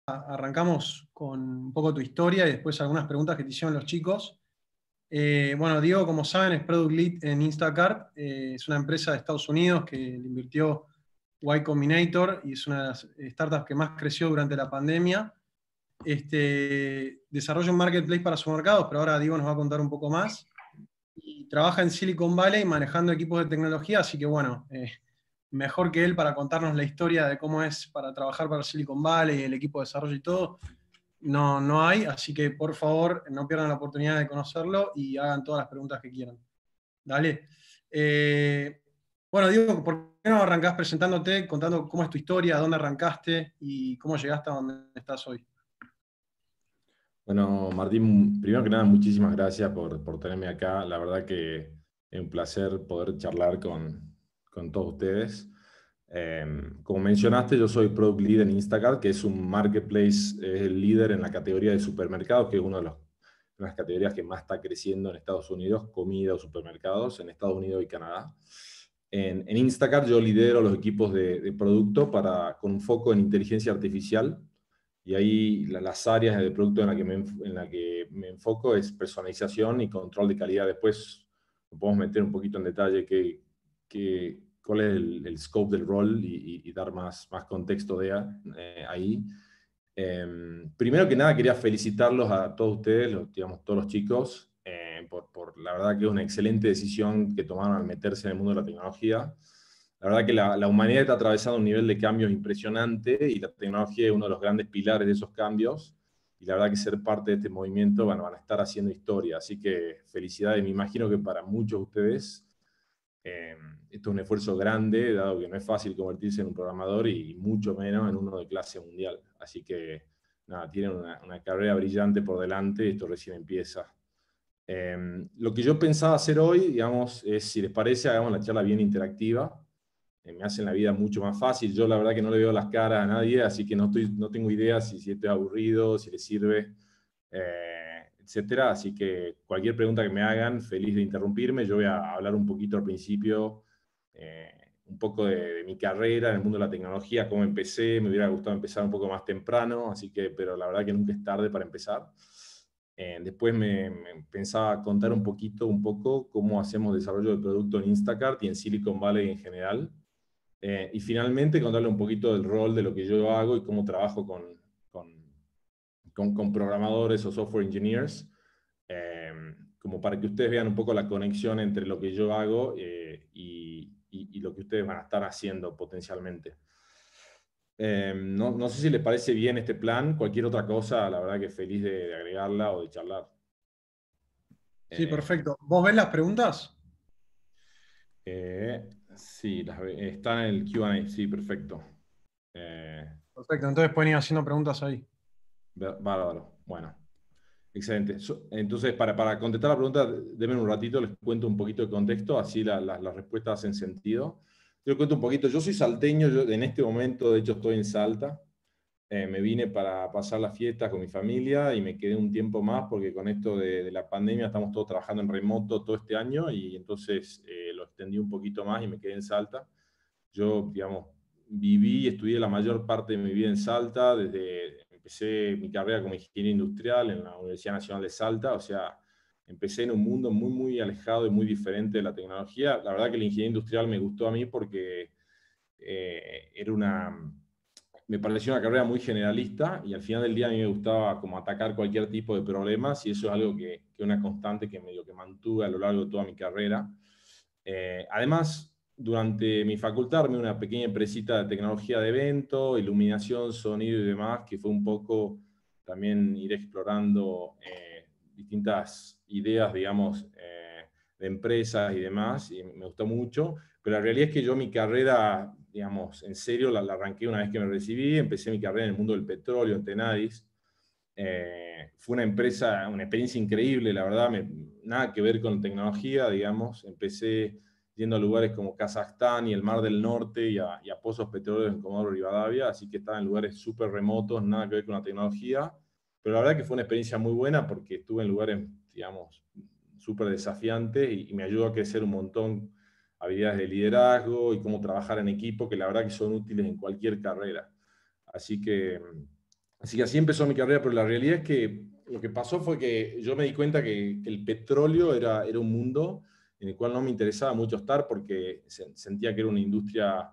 arrancamos con un poco tu historia y después algunas preguntas que te hicieron los chicos. Bueno, Diego, como saben, es Product Lead en Instacart. Es una empresa de Estados Unidos que le invirtió Y Combinator y es una de las startups que más creció durante la pandemia. Desarrolla un marketplace para supermercados, pero ahora Diego nos va a contar un poco más. Y trabaja en Silicon Valley manejando equipos de tecnología, así que bueno, mejor que él para contarnos la historia de cómo es para trabajar para Silicon Valley, el equipo de desarrollo y todo, no hay, así que por favor no pierdan la oportunidad de conocerlo y hagan todas las preguntas que quieran. Dale. Eh, bueno, Diego, ¿por qué no arrancás presentándote, contando cómo es tu historia, dónde arrancaste y cómo llegaste a donde estás hoy? Bueno, Martín, primero que nada, muchísimas gracias por tenerme acá. La verdad que es un placer poder charlar con todos ustedes. Como mencionaste, yo soy Product Lead en Instacart, que es un marketplace, es el líder en la categoría de supermercados, que es una de las categorías que más está creciendo en Estados Unidos, comida o supermercados, en Estados Unidos y Canadá. En Instacart yo lidero los equipos de producto con un foco en inteligencia artificial. Y ahí las áreas de producto en la que me enfoco es personalización y control de calidad. Después nos podemos meter un poquito en detalle cuál es el scope del rol y dar más contexto ahí. Primero que nada, quería felicitarlos a todos ustedes, digamos, todos los chicos, por la verdad que es una excelente decisión que tomaron al meterse en el mundo de la tecnología. La verdad que la humanidad está atravesando un nivel de cambios impresionante y la tecnología es uno de los grandes pilares de esos cambios. Y la verdad que ser parte de este movimiento van a estar haciendo historia. Así que felicidades. Me imagino que para muchos de ustedes esto es un esfuerzo grande, dado que no es fácil convertirse en un programador y mucho menos en uno de clase mundial. Así que nada, tienen una carrera brillante por delante y esto recién empieza. Lo que yo pensaba hacer hoy, digamos, es, si les parece, hagamos la charla bien interactiva. Me hacen la vida mucho más fácil. Yo la verdad que no le veo las caras a nadie, así que no tengo idea si esto es aburrido, si les sirve, etcétera. Así que cualquier pregunta que me hagan, feliz de interrumpirme. Yo voy a hablar un poquito al principio, un poco de mi carrera en el mundo de la tecnología, cómo empecé. Me hubiera gustado empezar un poco más temprano, pero la verdad que nunca es tarde para empezar. Después me pensaba contar un poco cómo hacemos desarrollo de producto en Instacart y en Silicon Valley en general. Y finalmente contarle un poquito del rol de lo que yo hago y cómo trabajo con programadores o software engineers, eh, como para que ustedes vean un poco la conexión entre lo que yo hago y lo que ustedes van a estar haciendo potencialmente. No sé si les parece bien este plan. Cualquier otra cosa, la verdad que feliz de agregarla o de charlar. Sí, Eh, perfecto. ¿Vos ves las preguntas? sí, están en el Q&A, sí, perfecto. Perfecto, entonces pueden ir haciendo preguntas ahí. Bárbaro, bueno. Excelente. Entonces, para contestar la pregunta, denme un ratito, les cuento un poquito de contexto, así las respuestas hacen sentido. Yo cuento un poquito, yo soy salteño, yo en este momento de hecho estoy en Salta. Me vine para pasar las fiestas con mi familia y me quedé un tiempo más porque con esto de la pandemia estamos todos trabajando en remoto todo este año y entonces lo extendí un poquito más y me quedé en Salta. Yo, digamos, viví y estudié la mayor parte de mi vida en Salta, empecé mi carrera como ingeniero industrial en la Universidad Nacional de Salta, o sea, empecé en un mundo muy alejado y muy diferente de la tecnología. La verdad que la ingeniería industrial me gustó a mí porque me pareció una carrera muy generalista y al final del día a mí me gustaba como atacar cualquier tipo de problemas y eso es algo que una constante que medio que mantuve a lo largo de toda mi carrera. Además, durante mi facultad armé una pequeña empresita de tecnología de evento, iluminación, sonido y demás, que fue un poco también ir explorando distintas ideas, digamos, de empresas y demás, y me gustó mucho, pero la realidad es que yo mi carrera, digamos, en serio, la arranqué una vez que me recibí, empecé mi carrera en el mundo del petróleo, en Tenadis. Fue una experiencia increíble, la verdad, nada que ver con tecnología, digamos. Empecé yendo a lugares como Kazajstán y el Mar del Norte y a pozos petroleros en Comodoro Rivadavia, así que estaba en lugares súper remotos, nada que ver con la tecnología, pero la verdad que fue una experiencia muy buena porque estuve en lugares, digamos, súper desafiantes y me ayudó a crecer un montón habilidades de liderazgo y cómo trabajar en equipo, que la verdad que son útiles en cualquier carrera. Así que Así que así empezó mi carrera, pero la realidad es que lo que pasó fue que yo me di cuenta que el petróleo era un mundo en el cual no me interesaba mucho estar porque sentía que era una industria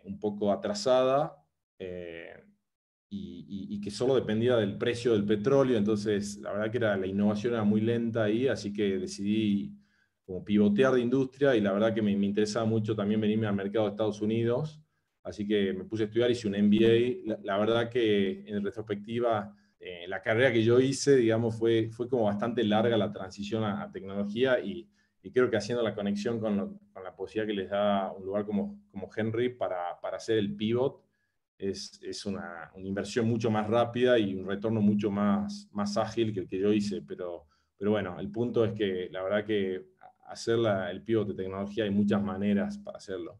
un poco atrasada, eh, y que solo dependía del precio del petróleo. Entonces la verdad que la innovación era muy lenta ahí, así que decidí como pivotear de industria, y la verdad que me interesaba mucho también venirme al mercado de Estados Unidos. Así que me puse a estudiar, hice un MBA. La verdad que en retrospectiva, la carrera que yo hice, digamos, fue como bastante larga la transición a tecnología, y creo que haciendo la conexión con la posibilidad que les da un lugar como Henry para hacer el pivot, es una inversión mucho más rápida y un retorno mucho más ágil que el que yo hice. Pero bueno, el punto es que la verdad que hacer el pivot de tecnología hay muchas maneras para hacerlo.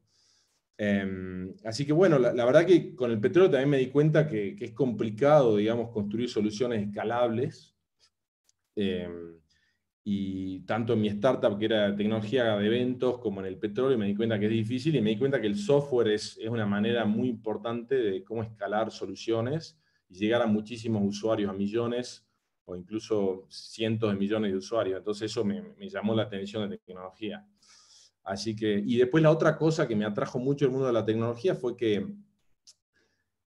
Así que bueno, la verdad que con el petróleo también me di cuenta que es complicado, digamos, construir soluciones escalables. Y tanto en mi startup, que era tecnología de eventos, como en el petróleo, me di cuenta que es difícil, y me di cuenta que el software es una manera muy importante de cómo escalar soluciones y llegar a muchísimos usuarios, a millones o incluso cientos de millones de usuarios. Entonces eso me llamó la atención de tecnología. Así que, y después la otra cosa que me atrajo mucho el mundo de la tecnología fue que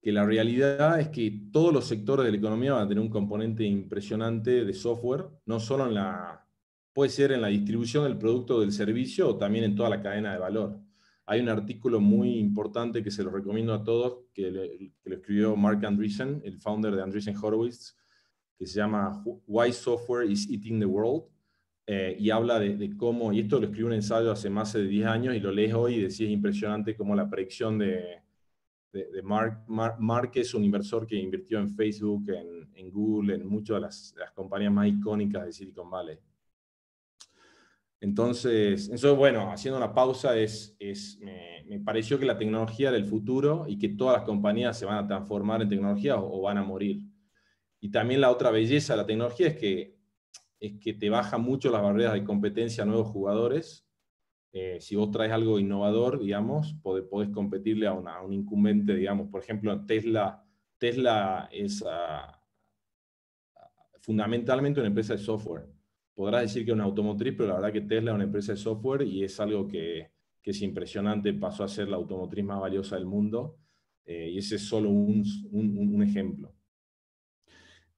la realidad es que todos los sectores de la economía van a tener un componente impresionante de software, no solo puede ser en la distribución del producto o del servicio, o también en toda la cadena de valor. Hay un artículo muy importante que se lo recomiendo a todos, que lo escribió Mark Andreessen, el founder de Andreessen Horowitz, que se llama Why Software is Eating the World, y habla de cómo, y esto lo escribió un ensayo hace más de 10 años, y lo lees hoy y decís, es impresionante cómo la predicción de Mark es un inversor que invirtió en Facebook, en Google, en muchas de las compañías más icónicas de Silicon Valley. Entonces bueno, haciendo una pausa, me pareció que la tecnología era el futuro y que todas las compañías se van a transformar en tecnología o van a morir. Y también la otra belleza de la tecnología es que te baja mucho las barreras de competencia a nuevos jugadores. Si vos traes algo innovador, digamos, podés competirle a un incumbente, digamos. Por ejemplo, Tesla es fundamentalmente una empresa de software. Podrás decir que es una automotriz, pero la verdad que Tesla es una empresa de software, y es algo que es impresionante. Pasó a ser la automotriz más valiosa del mundo, y ese es solo un ejemplo.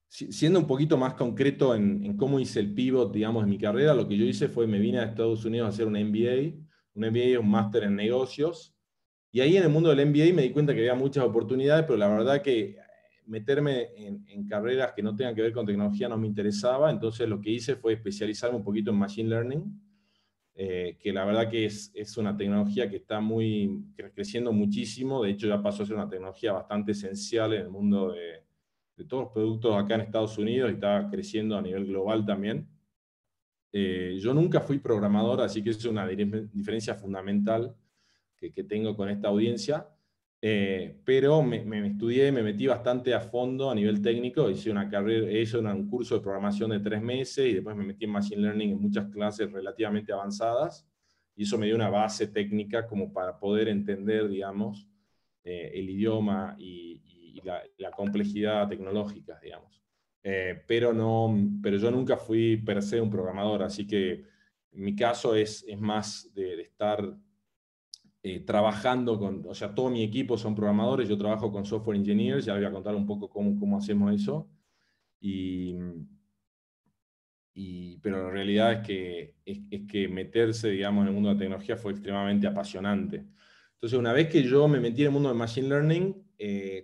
Siendo un poquito más concreto en cómo hice el pivot, digamos, en mi carrera, lo que yo hice fue, me vine a Estados Unidos a hacer un MBA. Un MBA es un máster en negocios, y ahí en el mundo del MBA me di cuenta que había muchas oportunidades, pero la verdad que meterme en carreras que no tengan que ver con tecnología no me interesaba. Entonces lo que hice fue especializarme un poquito en Machine Learning, que la verdad que es una tecnología que está creciendo muchísimo. De hecho, ya pasó a ser una tecnología bastante esencial en el mundo de todos los productos acá en Estados Unidos, y está creciendo a nivel global también. Yo nunca fui programador, así que es una diferencia fundamental que tengo con esta audiencia. Pero me estudié, me metí bastante a fondo a nivel técnico. Hice un curso de programación de 3 meses, y después me metí en Machine Learning en muchas clases relativamente avanzadas, y eso me dio una base técnica como para poder entender, digamos, el idioma y la complejidad tecnológica, digamos. Pero yo nunca fui per se un programador, así que en mi caso es más de estar trabajando o sea, todo mi equipo son programadores, yo trabajo con software engineers. Ya les voy a contar un poco cómo hacemos eso. Pero la realidad es que meterse, digamos, en el mundo de la tecnología fue extremadamente apasionante. Entonces, una vez que yo me metí en el mundo de Machine Learning,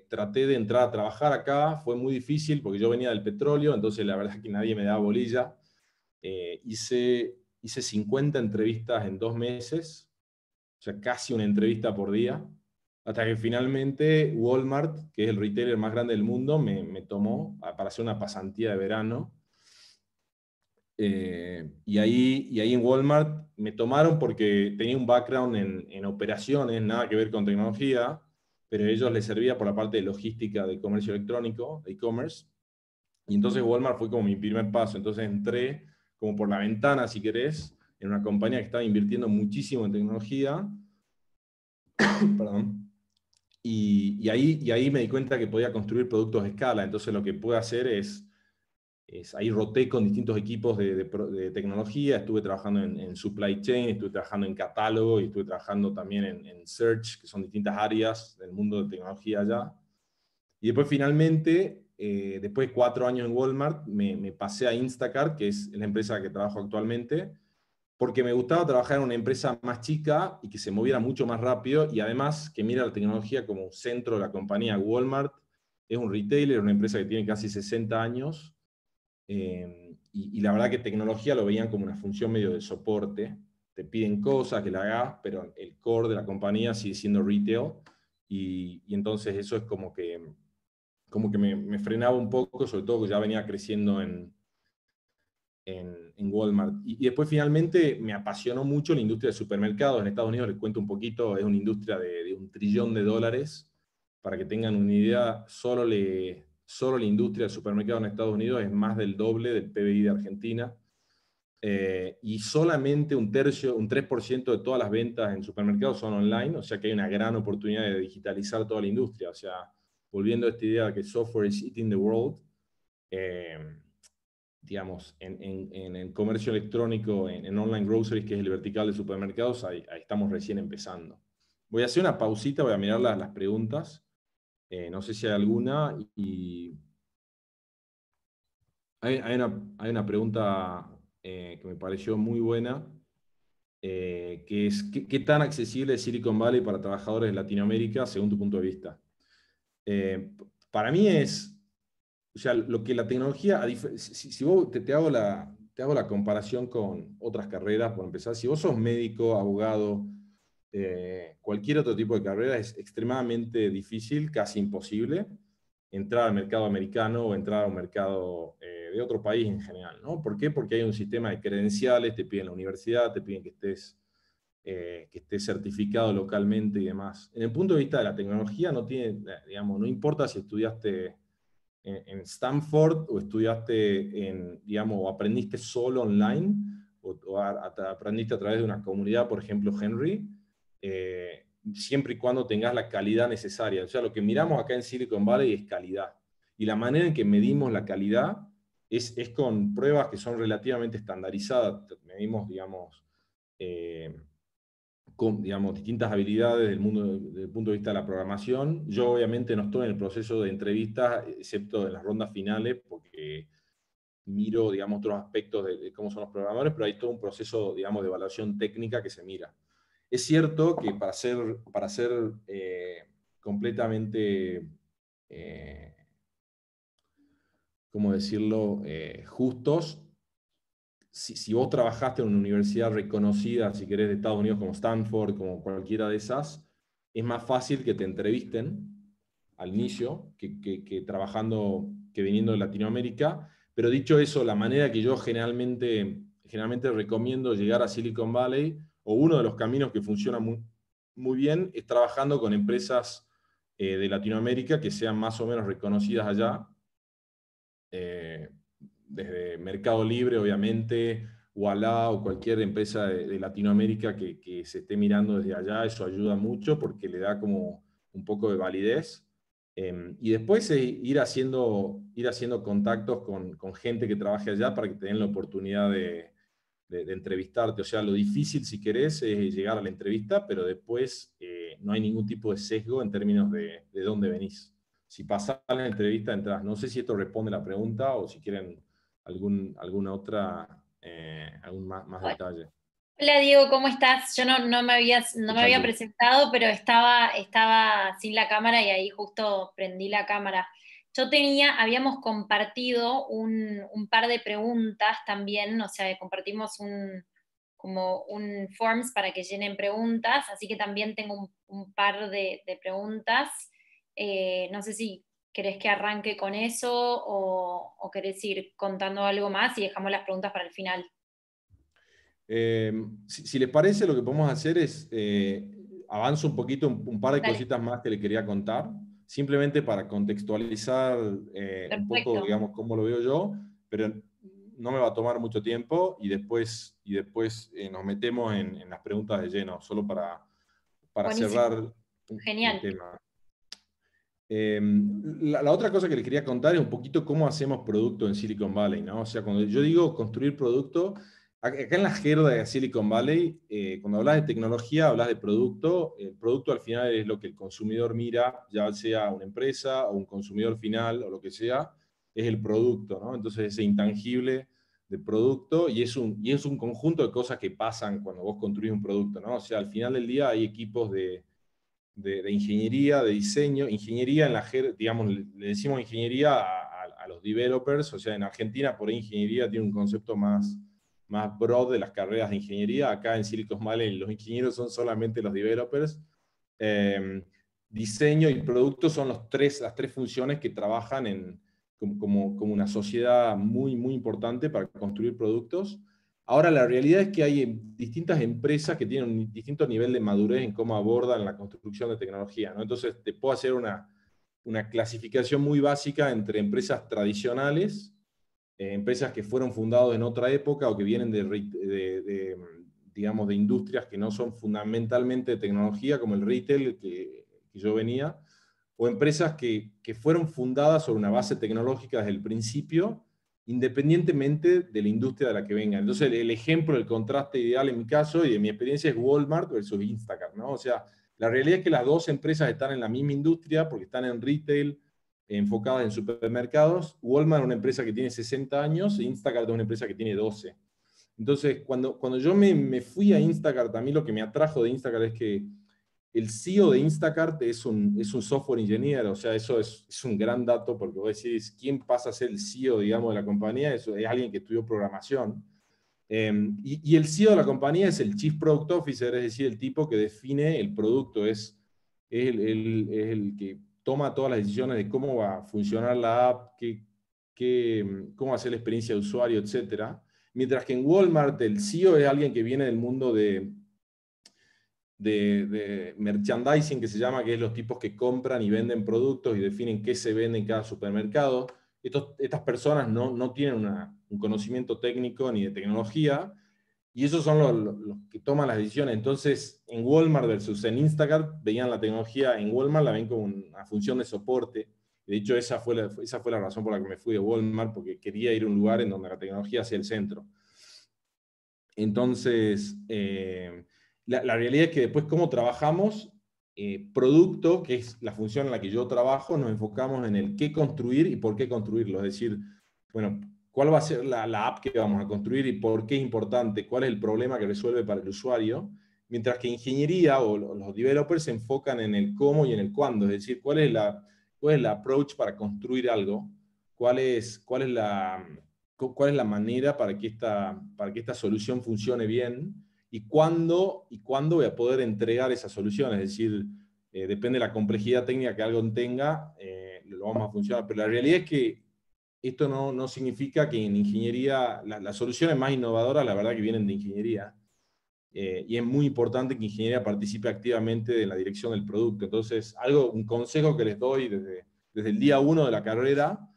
traté de entrar a trabajar acá. Fue muy difícil porque yo venía del petróleo, entonces la verdad es que nadie me daba bolilla. Hice 50 entrevistas en 2 meses, o sea, casi una entrevista por día, hasta que finalmente Walmart, que es el retailer más grande del mundo, me tomó para hacer una pasantía de verano. Y ahí en Walmart me tomaron porque tenía un background en operaciones, nada que ver con tecnología, pero a ellos les servía por la parte de logística de comercio electrónico, de e-commerce. Y entonces Walmart fue como mi primer paso. Entonces entré como por la ventana, si querés, en una compañía que estaba invirtiendo muchísimo en tecnología. Perdón. y ahí me di cuenta que podía construir productos de escala. Entonces lo que pude hacer ahí roté con distintos equipos de tecnología, estuve trabajando en supply chain, estuve trabajando en catálogo y estuve trabajando también en search, que son distintas áreas del mundo de tecnología allá. Y después finalmente, después de 4 años en Walmart, me pasé a Instacart, que es la empresa que trabajo actualmente, porque me gustaba trabajar en una empresa más chica y que se moviera mucho más rápido y además que mira la tecnología como un centro de la compañía. Walmart es un retailer, una empresa que tiene casi 60 años y la verdad que tecnología lo veían como una función medio de soporte. Te piden cosas que la hagas, pero el core de la compañía sigue siendo retail y entonces eso es como que me frenaba un poco, sobre todo que ya venía creciendo en Walmart. Y después finalmente me apasionó mucho la industria de supermercados. En Estados Unidos, les cuento un poquito, es una industria de $1 trillón. Para que tengan una idea, solo la industria de supermercados en Estados Unidos es más del doble del PBI de Argentina. Y solamente un tercio, un 3% de todas las ventas en supermercados son online, o sea que hay una gran oportunidad de digitalizar toda la industria. O sea, volviendo a esta idea de que software is eating the world, eh, digamos, en el comercio electrónico, en online groceries, que es el vertical de supermercados, ahí estamos recién empezando. Voy a hacer una pausita, voy a mirar las preguntas. No sé si hay alguna. Y hay una pregunta que me pareció muy buena, que es, ¿qué tan accesible es Silicon Valley para trabajadores de Latinoamérica según tu punto de vista? Eh, para mí o sea, lo que la tecnología, si vos te hago la comparación con otras carreras, por empezar, si vos sos médico, abogado, cualquier otro tipo de carrera, es extremadamente difícil, casi imposible, entrar al mercado americano o entrar a un mercado de otro país en general, ¿no? ¿Por qué? Porque hay un sistema de credenciales, te piden la universidad, te piden que estés certificado localmente y demás. En el punto de vista de la tecnología, digamos, no importa si estudiaste en Stanford o estudiaste digamos, o aprendiste solo online o aprendiste a través de una comunidad, por ejemplo, Henry, siempre y cuando tengas la calidad necesaria. O sea, lo que miramos acá en Silicon Valley es calidad. Y la manera en que medimos la calidad es con pruebas que son relativamente estandarizadas. Medimos, digamos, con, digamos, distintas habilidades del punto de vista de la programación. Yo obviamente no estoy en el proceso de entrevistas, excepto en las rondas finales, porque miro, digamos, otros aspectos de cómo son los programadores, pero hay todo un proceso, digamos, de evaluación técnica que se mira. Es cierto que para ser completamente, ¿cómo decirlo?, justos, si vos trabajaste en una universidad reconocida, si querés, de Estados Unidos, como Stanford, como cualquiera de esas, es más fácil que te entrevisten al inicio que viniendo de Latinoamérica. Pero dicho eso, la manera que yo generalmente recomiendo llegar a Silicon Valley, o uno de los caminos que funciona muy, muy bien, es trabajando con empresas de Latinoamérica que sean más o menos reconocidas allá. Desde Mercado Libre, obviamente, Ualá o cualquier empresa de Latinoamérica que se esté mirando desde allá, eso ayuda mucho porque le da como un poco de validez. Y después ir haciendo contactos con gente que trabaje allá para que te den la oportunidad de entrevistarte. O sea, lo difícil, si querés, es llegar a la entrevista, pero después no hay ningún tipo de sesgo en términos de dónde venís. Si pasás la entrevista, entras. No sé si esto responde a la pregunta o si quieren alguna otra, algún más detalle. Hola Diego, ¿cómo estás? Yo no me había Santi. presentado, pero estaba sin la cámara y ahí justo prendí la cámara. Habíamos compartido un par de preguntas también, o sea, compartimos como un forms para que llenen preguntas, así que también tengo un par de preguntas. No sé si querés que arranque con eso o querés ir contando algo más y dejamos las preguntas para el final. Si les parece, lo que podemos hacer es, avanzo un poquito, un par de Dale, cositas más que le quería contar, simplemente para contextualizar un poco, perfecto. digamos, cómo lo veo yo, pero no me va a tomar mucho tiempo y después nos metemos en las preguntas de lleno, solo para Buenísimo, cerrar un genial. tema. La otra cosa que les quería contar es un poquito cómo hacemos producto en Silicon Valley, ¿no? O sea, cuando yo digo construir producto, acá en la jerga de Silicon Valley, cuando hablas de tecnología, hablas de producto. El producto al final es lo que el consumidor mira, ya sea una empresa o un consumidor final o lo que sea, es el producto, ¿no? Entonces ese intangible de producto y es un conjunto de cosas que pasan cuando vos construís un producto, ¿no? O sea, al final del día hay equipos de ingeniería, de diseño, ingeniería en la, digamos, le decimos ingeniería a los developers, o sea, en Argentina por ahí ingeniería tiene un concepto más broad de las carreras de ingeniería, acá en Silicon Valley los ingenieros son solamente los developers. Eh, Diseño y producto son las tres funciones que trabajan como una sociedad muy, muy importante para construir productos. Ahora, la realidad es que hay distintas empresas que tienen un distinto nivel de madurez en cómo abordan la construcción de tecnología, ¿no? Entonces, te puedo hacer una clasificación muy básica entre empresas tradicionales, empresas que fueron fundadas en otra época o que vienen digamos, de industrias que no son fundamentalmente de tecnología, como el retail que yo venía, o empresas que fueron fundadas sobre una base tecnológica desde el principio, independientemente de la industria de la que vengan. Entonces, el ejemplo, el contraste ideal en mi caso y de mi experiencia es Walmart versus Instacart, ¿no? O sea, la realidad es que las dos empresas están en la misma industria porque están en retail, enfocadas en supermercados. Walmart es una empresa que tiene 60 años e Instacart es una empresa que tiene 12. Entonces, cuando yo me fui a Instacart, a mí lo que me atrajo de Instacart es que el CEO de Instacart es un software engineer, o sea, eso es un gran dato, porque vos decís, ¿quién pasa a ser el CEO, digamos, de la compañía? Eso es alguien que estudió programación. Y el CEO de la compañía es el Chief Product Officer, es decir, el tipo que define el producto, es el que toma todas las decisiones de cómo va a funcionar la app, cómo va a ser la experiencia de usuario, etc. Mientras que en Walmart el CEO es alguien que viene del mundo de merchandising, que se llama, que es los tipos que compran y venden productos y definen qué se vende en cada supermercado. Estas personas no tienen un conocimiento técnico ni de tecnología, y esos son los que toman las decisiones. Entonces, en Walmart versus en Instacart, veían la tecnología, en Walmart la ven como una función de soporte. De hecho, esa fue la razón por la que me fui de Walmart, porque quería ir a un lugar en donde la tecnología sea el centro. Entonces, la realidad es que después cómo trabajamos, producto, que es la función en la que yo trabajo, nos enfocamos en el qué construir y por qué construirlo. Es decir, bueno, cuál va a ser la app que vamos a construir y por qué es importante, cuál es el problema que resuelve para el usuario, mientras que ingeniería o los developers se enfocan en el cómo y en el cuándo, es decir, cuál es la approach para construir algo, cuál es la manera para que esta solución funcione bien y cuándo voy a poder entregar esa solución. Es decir, depende de la complejidad técnica que algo tenga, lo vamos a funcionar. Pero la realidad es que esto no significa que en ingeniería, las soluciones más innovadoras, la verdad que vienen de ingeniería. Y es muy importante que ingeniería participe activamente en la dirección del producto. Entonces, un consejo que les doy desde el día 1 de la carrera,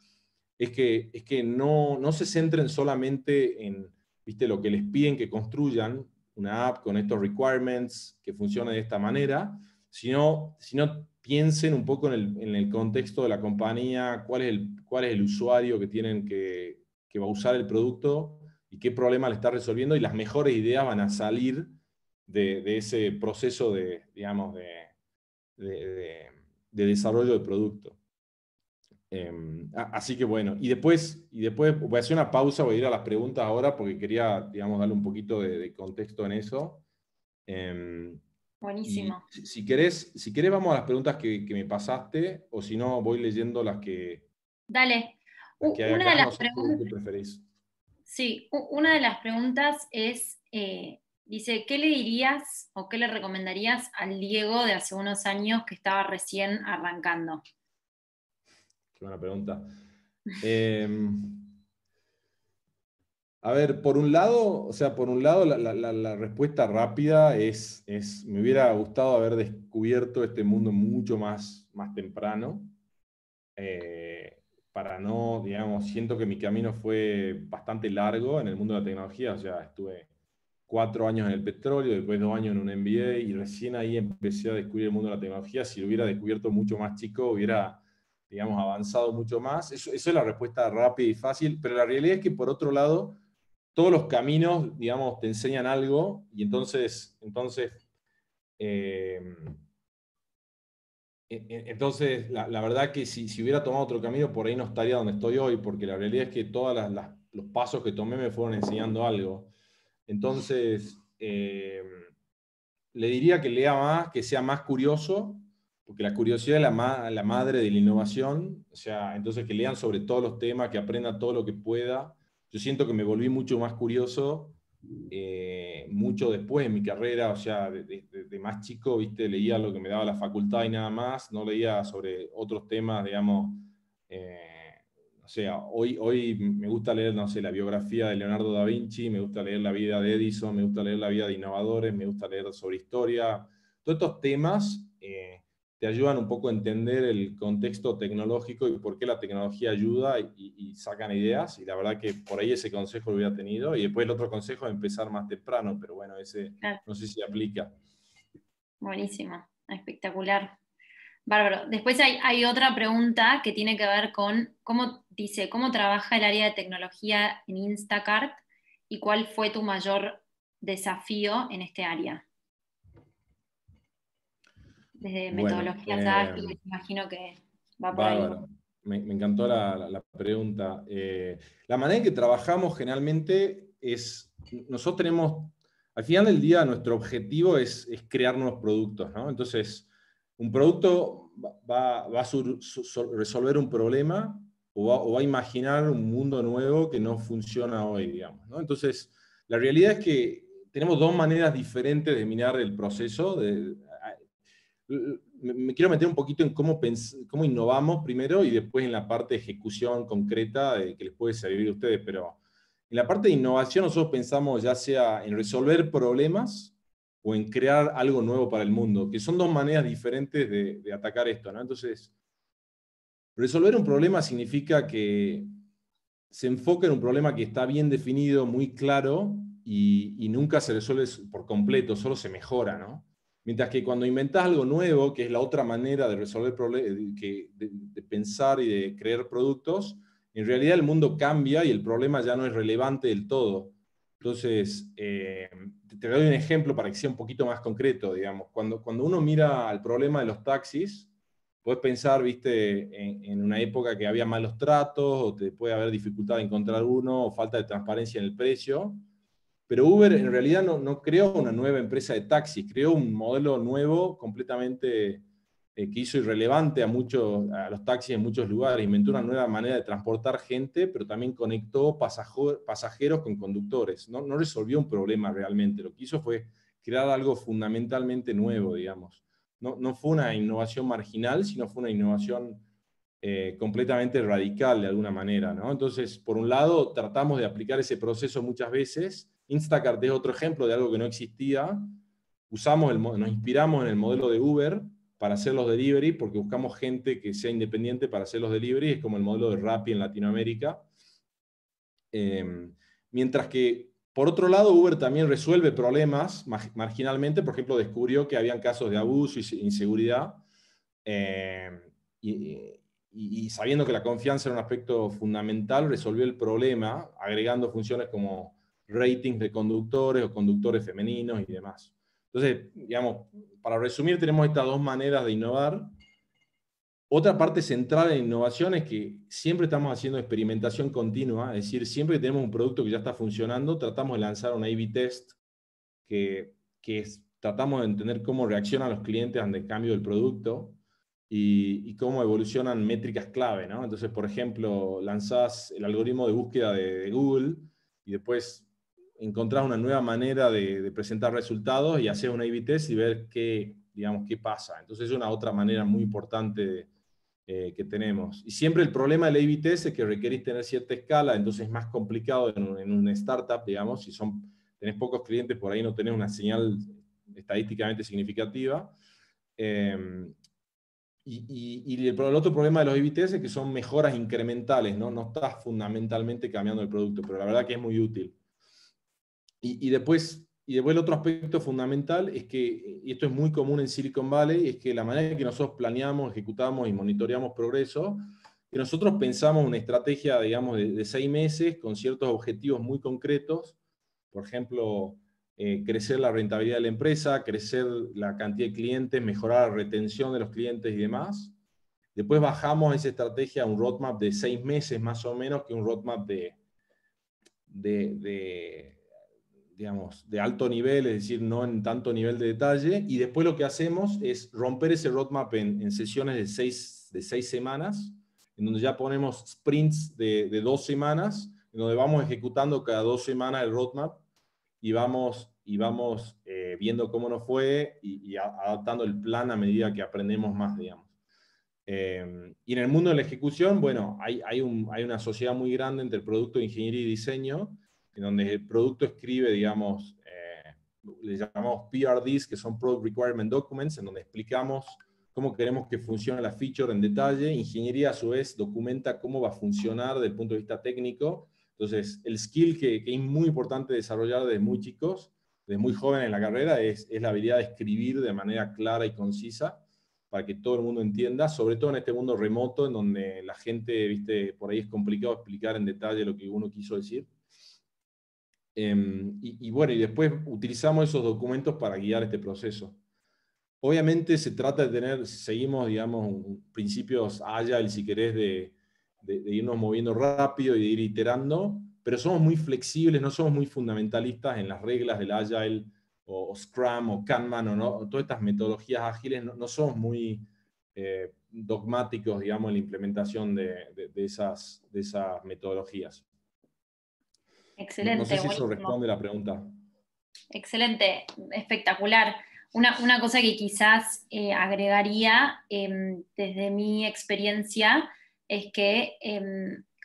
es que no se centren solamente en, ¿viste?, lo que les piden que construyan, una app con estos requirements que funcione de esta manera, sino piensen un poco en el contexto de la compañía, cuál es el usuario que va a usar el producto y qué problema le está resolviendo, y las mejores ideas van a salir de ese proceso digamos, de desarrollo de producto. Así que bueno, y después voy a hacer una pausa, voy a ir a las preguntas ahora porque quería, digamos, darle un poquito de contexto en eso. Buenísimo. Y si querés vamos a las preguntas que me pasaste, o si no, voy leyendo las que Dale. hay Una de acá, no las sé qué preferís. Sí, una de las preguntas es, dice, ¿qué le dirías o qué le recomendarías al Diego de hace unos años que estaba recién arrancando? Qué buena pregunta. A ver, por un lado, la respuesta rápida es, me hubiera gustado haber descubierto este mundo mucho más temprano. Para no, digamos, siento que mi camino fue bastante largo en el mundo de la tecnología, o sea, estuve 4 años en el petróleo, después 2 años en un MBA, y recién ahí empecé a descubrir el mundo de la tecnología. Si lo hubiera descubierto mucho más chico, hubiera digamos, avanzado mucho más. Eso es la respuesta rápida y fácil, pero la realidad es que, por otro lado, todos los caminos, digamos, te enseñan algo, y entonces la verdad que si hubiera tomado otro camino, por ahí no estaría donde estoy hoy, porque la realidad es que todos los pasos que tomé me fueron enseñando algo. Entonces, le diría que lea más, que sea más curioso, porque la curiosidad es la madre de la innovación. O sea, entonces que lean sobre todos los temas, que aprendan todo lo que pueda. Yo siento que me volví mucho más curioso mucho después en mi carrera. O sea, de más chico, ¿viste? Leía lo que me daba la facultad y nada más, no leía sobre otros temas, digamos. O sea, hoy me gusta leer, no sé, la biografía de Leonardo da Vinci, me gusta leer la vida de Edison, me gusta leer la vida de innovadores, me gusta leer sobre historia. Todos estos temas te ayudan un poco a entender el contexto tecnológico y por qué la tecnología ayuda, y sacan ideas, y la verdad que por ahí ese consejo lo hubiera tenido. Y después el otro consejo es empezar más temprano, pero bueno, ese no sé si aplica. Buenísimo, espectacular. Bárbaro. Después hay otra pregunta que tiene que ver con cómo trabaja el área de tecnología en Instacart y cuál fue tu mayor desafío en este área. Desde metodologías ágiles, imagino que va por ahí. Me encantó la pregunta. La manera en que trabajamos generalmente es, nosotros tenemos, al final del día, nuestro objetivo es crear nuevos productos, ¿no? Entonces, un producto va a resolver un problema, o va a imaginar un mundo nuevo que no funciona hoy, digamos, ¿no? Entonces, la realidad es que tenemos dos maneras diferentes de mirar el proceso. Me quiero meter un poquito en cómo innovamos primero, y después en la parte de ejecución concreta que les puede servir a ustedes. Pero en la parte de innovación nosotros pensamos ya sea en resolver problemas o en crear algo nuevo para el mundo, que son dos maneras diferentes de atacar esto, ¿no? Entonces, resolver un problema significa que se enfoca en un problema que está bien definido, muy claro, y nunca se resuelve por completo, solo se mejora, ¿no? Mientras que cuando inventas algo nuevo, que es la otra manera de resolver problemas, de pensar y de crear productos, en realidad el mundo cambia y el problema ya no es relevante del todo. Entonces, te doy un ejemplo para que sea un poquito más concreto, digamos. Cuando uno mira al problema de los taxis, puedes pensar, viste, en una época que había malos tratos, o te puede haber dificultad de encontrar uno, o falta de transparencia en el precio. Pero Uber en realidad no creó una nueva empresa de taxis, creó un modelo nuevo completamente que hizo irrelevante a los taxis en muchos lugares. Inventó una nueva manera de transportar gente, pero también conectó pasajeros con conductores. No resolvió un problema realmente. Lo que hizo fue crear algo fundamentalmente nuevo, digamos. No fue una innovación marginal, sino fue una innovación completamente radical de alguna manera, ¿no? Entonces, por un lado, tratamos de aplicar ese proceso muchas veces. Instacart es otro ejemplo de algo que no existía. Nos inspiramos en el modelo de Uber para hacer los delivery, porque buscamos gente que sea independiente para hacer los delivery. Es como el modelo de Rappi en Latinoamérica. Mientras que, por otro lado, Uber también resuelve problemas marginalmente. Por ejemplo, descubrió que habían casos de abuso y inseguridad. Y sabiendo que la confianza era un aspecto fundamental, resolvió el problema agregando funciones como ratings de conductores o conductores femeninos y demás. Entonces, digamos, para resumir, tenemos estas dos maneras de innovar. Otra parte central en innovación es que siempre estamos haciendo experimentación continua, es decir, siempre que tenemos un producto que ya está funcionando, tratamos de lanzar un A/B test tratamos de entender cómo reaccionan los clientes ante el cambio del producto y cómo evolucionan métricas clave, ¿no? Entonces, por ejemplo, lanzás el algoritmo de búsqueda de Google y después encontrás una nueva manera de presentar resultados y haces un A/B test y ver qué pasa. Entonces, es una otra manera muy importante que tenemos. Y siempre el problema del A/B test es que requerís tener cierta escala, entonces es más complicado en una startup, digamos, si tenés pocos clientes, por ahí no tenés una señal estadísticamente significativa. Y el otro problema de los A/B test es que son mejoras incrementales, no estás fundamentalmente cambiando el producto, pero la verdad que es muy útil. Y después, y después el otro aspecto fundamental es que, y esto es muy común en Silicon Valley, es que la manera en que nosotros planeamos, ejecutamos y monitoreamos progreso, que nosotros pensamos una estrategia, digamos, de 6 meses con ciertos objetivos muy concretos, por ejemplo, crecer la rentabilidad de la empresa, crecer la cantidad de clientes, mejorar la retención de los clientes y demás. Después bajamos esa estrategia a un roadmap de 6 meses más o menos, que un roadmap digamos, de alto nivel, es decir, no en tanto nivel de detalle, y después lo que hacemos es romper ese roadmap en sesiones de 6 semanas, en donde ya ponemos sprints de 2 semanas, en donde vamos ejecutando cada 2 semanas el roadmap, y vamos viendo cómo nos fue, y adaptando el plan a medida que aprendemos más, digamos. Y en el mundo de la ejecución, bueno, hay una sociedad muy grande entre el producto, ingeniería y diseño, en donde el producto escribe, digamos, le llamamos PRDs, que son Product Requirement Documents, en donde explicamos cómo queremos que funcione la feature en detalle. Ingeniería, a su vez, documenta cómo va a funcionar desde el punto de vista técnico. Entonces, el skill que es muy importante desarrollar desde muy chicos, desde muy joven en la carrera, es la habilidad de escribir de manera clara y concisa, para que todo el mundo entienda, sobre todo en este mundo remoto, en donde la gente, viste, por ahí es complicado explicar en detalle lo que uno quiso decir. Y bueno, y después utilizamos esos documentos para guiar este proceso. Obviamente se trata de tener, seguimos, digamos, principios agile, si querés, de irnos moviendo rápido y de ir iterando, pero somos muy flexibles, no somos muy fundamentalistas en las reglas del agile, o Scrum, o Kanban, o todas estas metodologías ágiles, no somos muy dogmáticos, digamos, en la implementación de esas metodologías. Excelente, no sé si eso buenísimo. responde la pregunta. Excelente, espectacular. Una cosa que quizás agregaría desde mi experiencia es que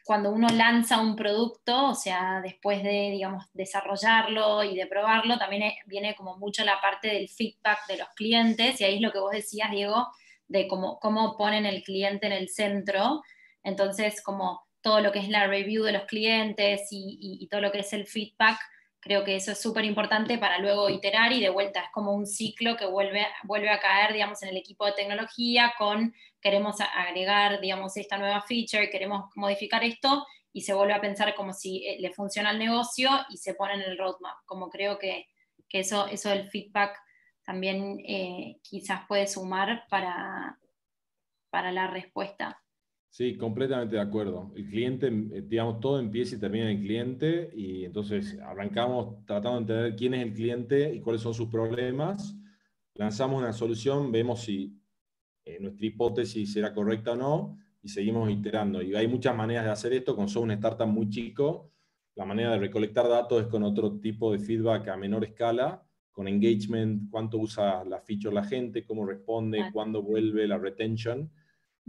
cuando uno lanza un producto, o sea, después de, digamos, desarrollarlo y de probarlo, también viene como mucho la parte del feedback de los clientes, y ahí es lo que vos decías, Diego, de cómo ponen el cliente en el centro. Entonces, como todo lo que es la review de los clientes y todo lo que es el feedback, creo que eso es súper importante para luego iterar, y de vuelta es como un ciclo que vuelve a caer, digamos, en el equipo de tecnología con queremos agregar, digamos, esta nueva feature, queremos modificar esto, y se vuelve a pensar como si le funciona al negocio y se pone en el roadmap. Como creo que eso del feedback también quizás puede sumar para la respuesta. Sí, completamente de acuerdo. El cliente, digamos, todo empieza y termina en el cliente, y entonces arrancamos tratando de entender quién es el cliente y cuáles son sus problemas. Lanzamos una solución, vemos si nuestra hipótesis era correcta o no, y seguimos iterando. Y hay muchas maneras de hacer esto. Con un startup muy chico, la manera de recolectar datos es con otro tipo de feedback a menor escala, con engagement, cuánto usa la feature la gente, cómo responde, cuándo vuelve, la retention.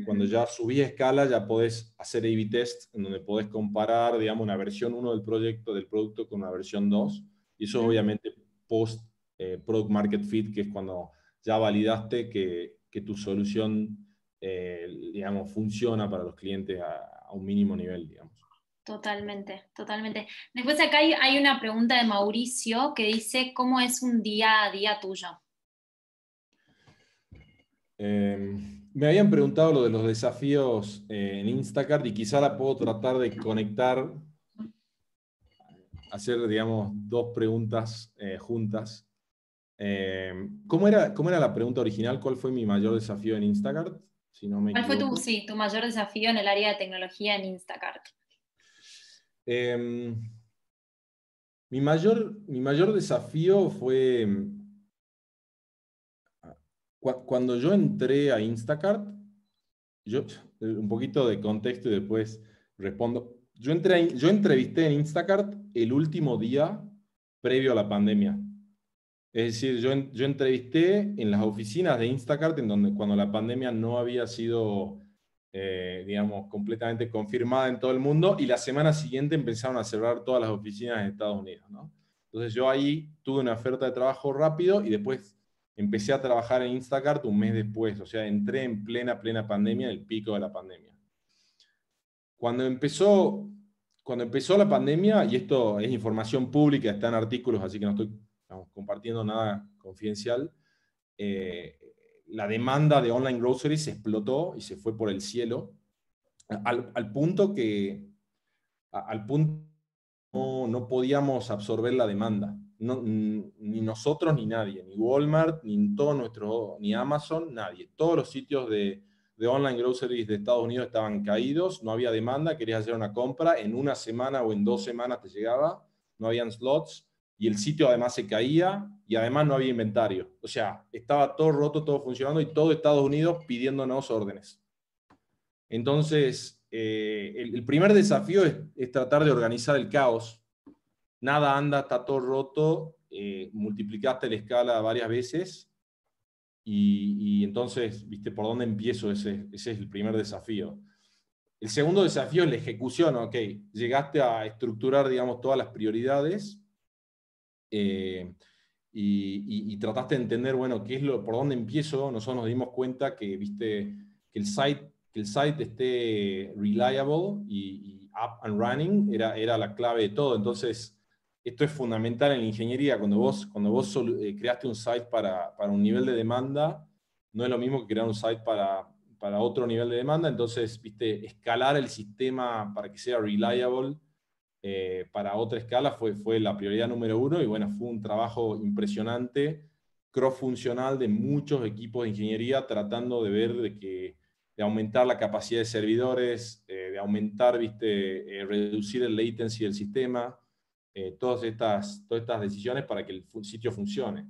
Cuando ya subís escala, ya podés hacer A/B test, en donde podés comparar, digamos, una versión 1 del producto con una versión 2. Y eso es obviamente post product market fit, que es cuando ya validaste que tu solución, digamos, funciona para los clientes a un mínimo nivel, digamos. Totalmente, totalmente. Después acá hay una pregunta de Mauricio que dice, ¿cómo es un día a día tuyo? Me habían preguntado lo de los desafíos en Instacart, y quizá la puedo tratar de conectar, hacer, digamos, 2 preguntas juntas. ¿Cómo era la pregunta original? ¿Cuál fue mi mayor desafío en Instacart? Si no me ¿Cuál fue equivoco. tu mayor desafío en el área de tecnología en Instacart? Mi mayor desafío fue cuando yo entré a Instacart. Un poquito de contexto y después respondo. Yo entrevisté en Instacart el último día previo a la pandemia. Es decir, yo entrevisté en las oficinas de Instacart, cuando la pandemia no había sido, digamos, completamente confirmada en todo el mundo, y la semana siguiente empezaron a cerrar todas las oficinas en Estados Unidos, ¿no? Entonces yo ahí tuve una oferta de trabajo rápido, y después empecé a trabajar en Instacart un mes después. O sea, entré en plena pandemia, en el pico de la pandemia. Cuando empezó la pandemia, y esto es información pública, está en artículos, así que no estoy estamos compartiendo nada confidencial, la demanda de online groceries explotó y se fue por el cielo, al punto que no podíamos absorber la demanda. Ni nosotros ni nadie, ni Walmart, ni Amazon, nadie. Todos los sitios de online groceries de Estados Unidos estaban caídos, no había demanda, querías hacer una compra, en una semana o en 2 semanas te llegaba, no habían slots, y el sitio además se caía, y además no había inventario. O sea, estaba todo roto, todo funcionando, y todo Estados Unidos pidiéndonos órdenes. Entonces, el primer desafío es tratar de organizar el caos. Nada anda, está todo roto, multiplicaste la escala varias veces, y entonces, ¿viste por dónde empiezo? Ese es el primer desafío. El segundo desafío es la ejecución. Ok, llegaste a estructurar, digamos, todas las prioridades, y trataste de entender, bueno, por dónde empiezo. Nosotros nos dimos cuenta que, ¿viste? que el site esté reliable y up and running era la clave de todo. Entonces, esto es fundamental en la ingeniería. Cuando vos creaste un site para un nivel de demanda, no es lo mismo que crear un site para otro nivel de demanda. Entonces, ¿viste? Escalar el sistema para que sea reliable para otra escala fue la prioridad número 1, y bueno, fue un trabajo impresionante, cross-funcional, de muchos equipos de ingeniería tratando de ver de aumentar la capacidad de servidores, de aumentar, ¿viste? Reducir el latency del sistema, todas estas decisiones para que el sitio funcione.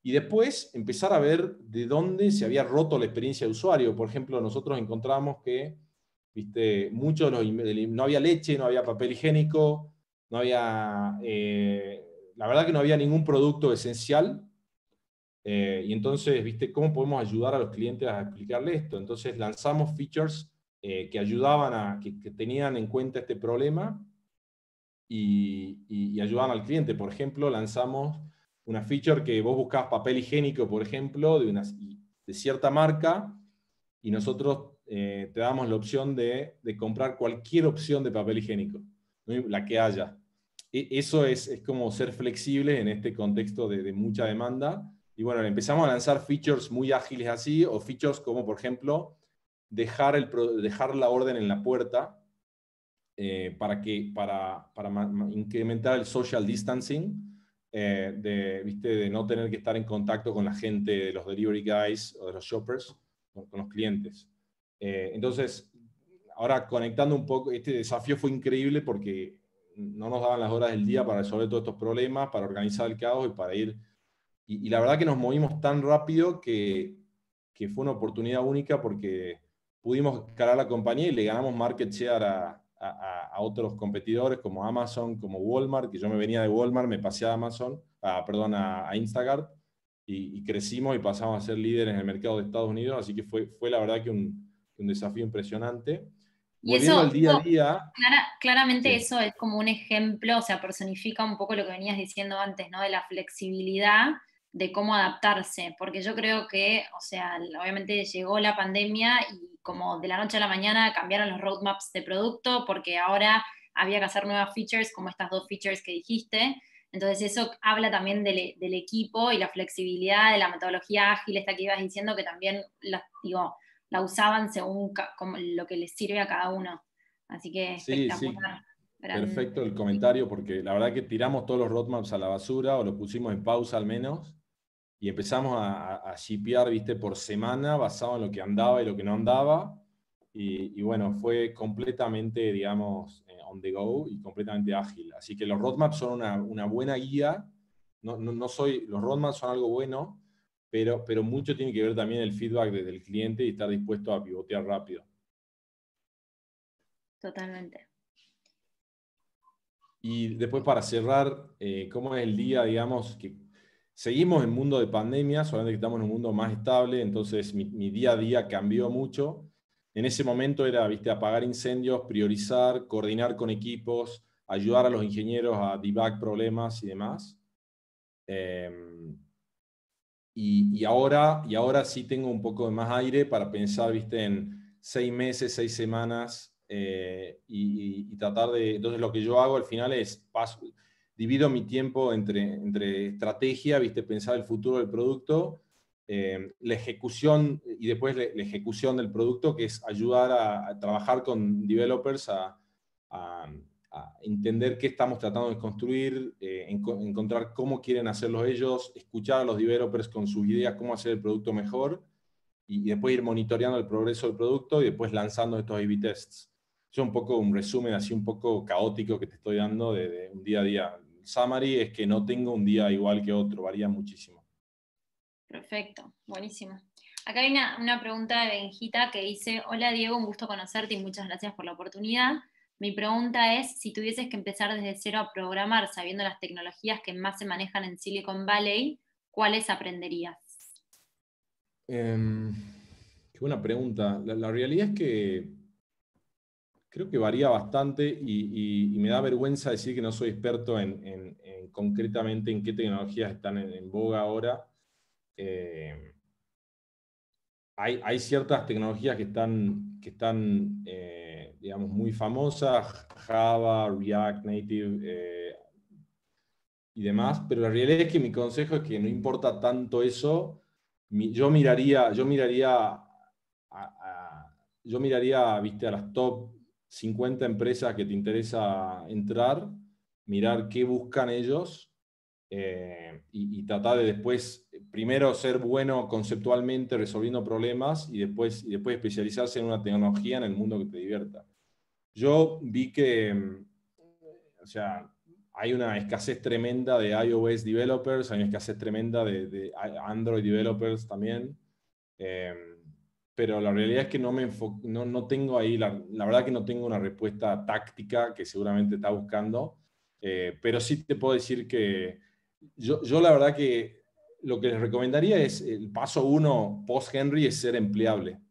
Y después empezar a ver de dónde se había roto la experiencia de usuario. Por ejemplo, nosotros encontramos que, ¿viste? No había leche, no había papel higiénico, no había, la verdad que no había ningún producto esencial. Y entonces, ¿viste? ¿Cómo podemos ayudar a los clientes a explicarle esto? Entonces lanzamos features que ayudaban que tenían en cuenta este problema y ayudaban al cliente. Por ejemplo, lanzamos una feature que vos buscabas papel higiénico, por ejemplo, de cierta marca, y nosotros te damos la opción de comprar cualquier opción de papel higiénico, la que haya. Eso es como ser flexible en este contexto de mucha demanda. Y bueno, empezamos a lanzar features muy ágiles así, o features como, por ejemplo, dejar la orden en la puerta para incrementar el social distancing, ¿viste? De no tener que estar en contacto con la gente, de los delivery guys o de los shoppers, con los clientes. Entonces, ahora conectando un poco, este desafío fue increíble porque no nos daban las horas del día para resolver todos estos problemas, para organizar el caos y para ir. Y la verdad que nos movimos tan rápido que fue una oportunidad única, porque pudimos escalar la compañía y le ganamos market share a otros competidores como Amazon, como Walmart, que yo me venía de Walmart, me pasé a Amazon, a Instacart, y crecimos y pasamos a ser líderes en el mercado de Estados Unidos. Así que fue la verdad que un desafío impresionante. Y Volviendo eso, al día a día. claramente Sí. eso es como un ejemplo, o sea, personifica un poco lo que venías diciendo antes, ¿no? De la flexibilidad, de cómo adaptarse, porque yo creo que, o sea, obviamente llegó la pandemia y como de la noche a la mañana cambiaron los roadmaps de producto, porque ahora había que hacer nuevas features, como estas 2 features que dijiste. Entonces eso habla también del equipo y la flexibilidad, de la metodología ágil esta que ibas diciendo, que también, la usaban según como lo que les sirve a cada uno. Así que Sí, sí. espectacular. Perfecto el comentario, porque la verdad que tiramos todos los roadmaps a la basura, o lo pusimos en pausa al menos, y empezamos a shipear, ¿viste? Por semana, basado en lo que andaba y lo que no andaba. Y bueno, fue completamente, digamos, on the go y completamente ágil. Así que los roadmaps son una buena guía. Los roadmaps son algo bueno, pero mucho tiene que ver también el feedback del cliente y estar dispuesto a pivotear rápido. Totalmente. Y después, para cerrar, ¿cómo es el día? Digamos que seguimos en mundo de pandemia, solamente que estamos en un mundo más estable. Entonces mi día a día cambió mucho. En ese momento era, ¿viste? Apagar incendios, priorizar, coordinar con equipos, ayudar a los ingenieros a debug problemas y demás. Y ahora sí tengo un poco de más aire para pensar, ¿viste? En 6 meses, 6 semanas, y tratar de. Entonces, lo que yo hago al final es divido mi tiempo entre estrategia, ¿viste? Pensar el futuro del producto, la ejecución y después la ejecución del producto, que es ayudar a trabajar con developers a entender qué estamos tratando de construir, encontrar cómo quieren hacerlo ellos, escuchar a los developers con sus ideas, cómo hacer el producto mejor, y después ir monitoreando el progreso del producto y después lanzando estos A/B tests. Es un poco un resumen así un poco caótico que te estoy dando de un día a día. El summary es que no tengo un día igual que otro, varía muchísimo. Perfecto, buenísimo. Acá hay una pregunta de Benjita que dice: hola Diego, un gusto conocerte y muchas gracias por la oportunidad. Mi pregunta es, si tuvieses que empezar desde cero a programar sabiendo las tecnologías que más se manejan en Silicon Valley, ¿cuáles aprenderías? Qué buena pregunta. La realidad es que creo que varía bastante y me da vergüenza decir que no soy experto en concretamente en qué tecnologías están en boga ahora. Hay ciertas tecnologías que están digamos, muy famosas, Java, React Native y demás, pero la realidad es que mi consejo es que no importa tanto eso. Yo miraría, viste, a las top 50 empresas que te interesa entrar, mirar qué buscan ellos, y tratar de después, primero ser bueno conceptualmente resolviendo problemas y después especializarse en una tecnología en el mundo que te divierta. Yo vi que, o sea, hay una escasez tremenda de iOS developers, hay una escasez tremenda de Android developers también. Eh, pero la realidad es que no tengo ahí, la verdad que no tengo una respuesta táctica que seguramente está buscando, pero sí te puedo decir que yo la verdad que lo que les recomendaría es, el paso 1 post-Henry es ser empleable.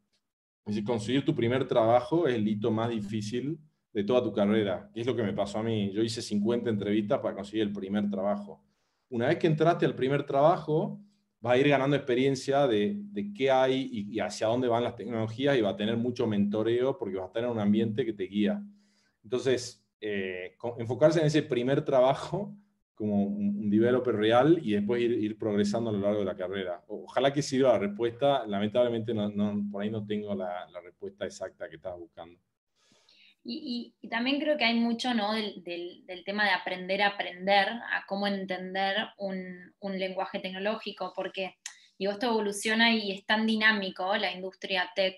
Es decir, conseguir tu primer trabajo es el hito más difícil de toda tu carrera, que es lo que me pasó a mí. Yo hice 50 entrevistas para conseguir el primer trabajo. Una vez que entraste al primer trabajo, vas a ir ganando experiencia de qué hay y hacia dónde van las tecnologías, y va a tener mucho mentoreo porque vas a tener un ambiente que te guía. Entonces, enfocarse en ese primer trabajo como un developer real y después ir progresando a lo largo de la carrera. Ojalá que sirva la respuesta. Lamentablemente por ahí no tengo la respuesta exacta que estaba buscando. Y también creo que hay mucho, ¿no?, del tema de aprender a aprender, a cómo entender un lenguaje tecnológico, porque digo, esto evoluciona y es tan dinámico, la industria tech,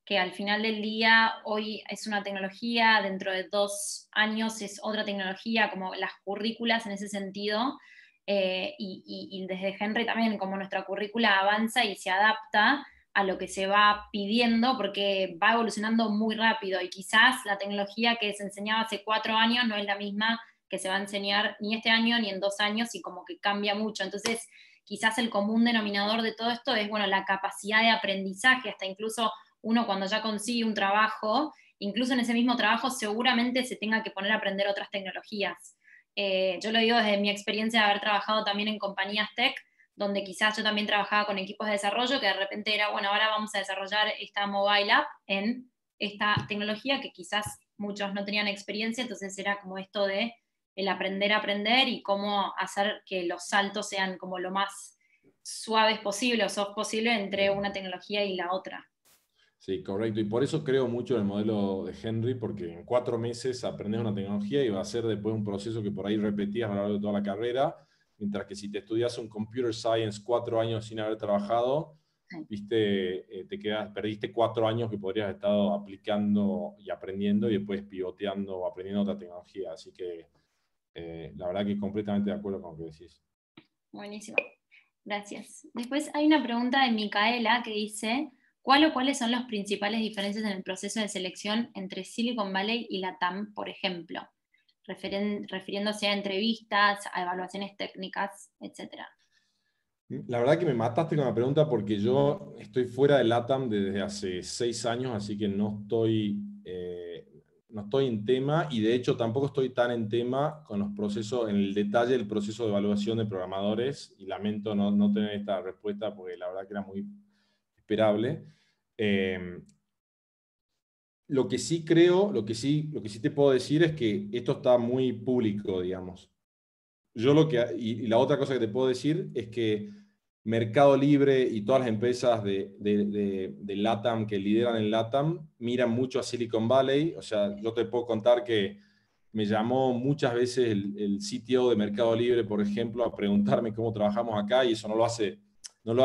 que al final del día hoy es una tecnología, dentro de 2 años es otra tecnología, como las currículas en ese sentido, y desde Henry también, como nuestra currícula avanza y se adapta a lo que se va pidiendo, porque va evolucionando muy rápido y quizás la tecnología que se enseñaba hace 4 años no es la misma que se va a enseñar ni este año ni en 2 años, y como que cambia mucho. Entonces, quizás el común denominador de todo esto es, bueno, la capacidad de aprendizaje. Hasta incluso uno, cuando ya consigue un trabajo, incluso en ese mismo trabajo seguramente se tenga que poner a aprender otras tecnologías. Yo lo digo desde mi experiencia de haber trabajado también en compañías tech, donde quizás yo también trabajaba con equipos de desarrollo, que de repente era, bueno, ahora vamos a desarrollar esta mobile app en esta tecnología que quizás muchos no tenían experiencia. Entonces era como esto de el aprender a aprender y cómo hacer que los saltos sean como lo más suaves posible o soft posible entre una tecnología y la otra. Sí, correcto. Y por eso creo mucho en el modelo de Henry, porque en 4 meses aprendes una tecnología y va a ser después un proceso que por ahí repetías a lo largo de toda la carrera, mientras que si te estudias un computer science 4 años sin haber trabajado, Sí. viste, perdiste 4 años que podrías haber estado aplicando y aprendiendo y después pivoteando o aprendiendo otra tecnología. Así que la verdad que completamente de acuerdo con lo que decís. Buenísimo. Gracias. Después hay una pregunta de Micaela que dice: ¿cuáles son las principales diferencias en el proceso de selección entre Silicon Valley y LATAM, por ejemplo? Refiriéndose a entrevistas, a evaluaciones técnicas, etcétera. La verdad que me mataste con la pregunta porque yo estoy fuera de LATAM desde hace 6 años, así que no estoy en tema, y de hecho tampoco estoy tan en tema con los procesos, en el detalle del proceso de evaluación de programadores, y lamento no tener esta respuesta porque la verdad que era muy esperable. Lo que sí creo, lo que sí te puedo decir es que esto está muy público, digamos. y la otra cosa que te puedo decir es que Mercado Libre y todas las empresas de LATAM que lideran en LATAM miran mucho a Silicon Valley. O sea, yo te puedo contar que me llamó muchas veces el CTO de Mercado Libre, por ejemplo, a preguntarme cómo trabajamos acá, y eso no lo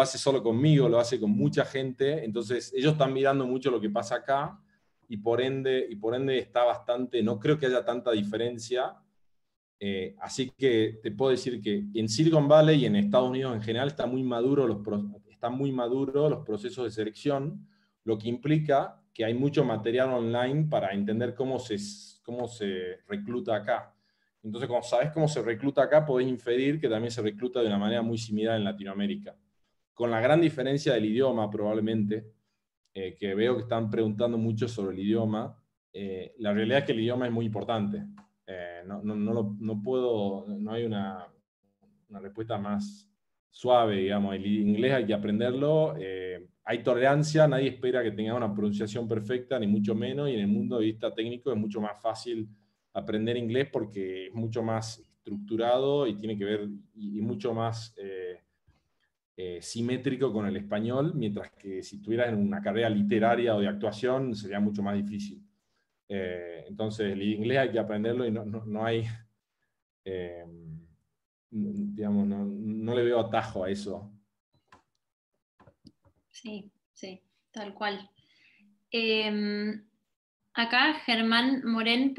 hace solo conmigo, lo hace con mucha gente. Entonces, ellos están mirando mucho lo que pasa acá, y por ende está bastante, no creo que haya tanta diferencia. Así que te puedo decir que en Silicon Valley y en Estados Unidos en general están muy maduros los procesos de selección, lo que implica que hay mucho material online para entender cómo se recluta acá. Entonces, cuando sabes cómo se recluta acá, podés inferir que también se recluta de una manera muy similar en Latinoamérica. Con la gran diferencia del idioma, probablemente, que veo que están preguntando mucho sobre el idioma. La realidad es que el idioma es muy importante. No hay una respuesta más suave, digamos. El inglés hay que aprenderlo. Hay tolerancia, nadie espera que tenga una pronunciación perfecta, ni mucho menos, y en el mundo de vista técnico es mucho más fácil aprender inglés porque es mucho más estructurado y tiene que ver, y mucho más simétrico con el español, mientras que si estuvieras en una carrera literaria o de actuación sería mucho más difícil. Entonces el inglés hay que aprenderlo y no hay, digamos, no le veo atajo a eso. Sí, sí, tal cual. Acá Germán Morén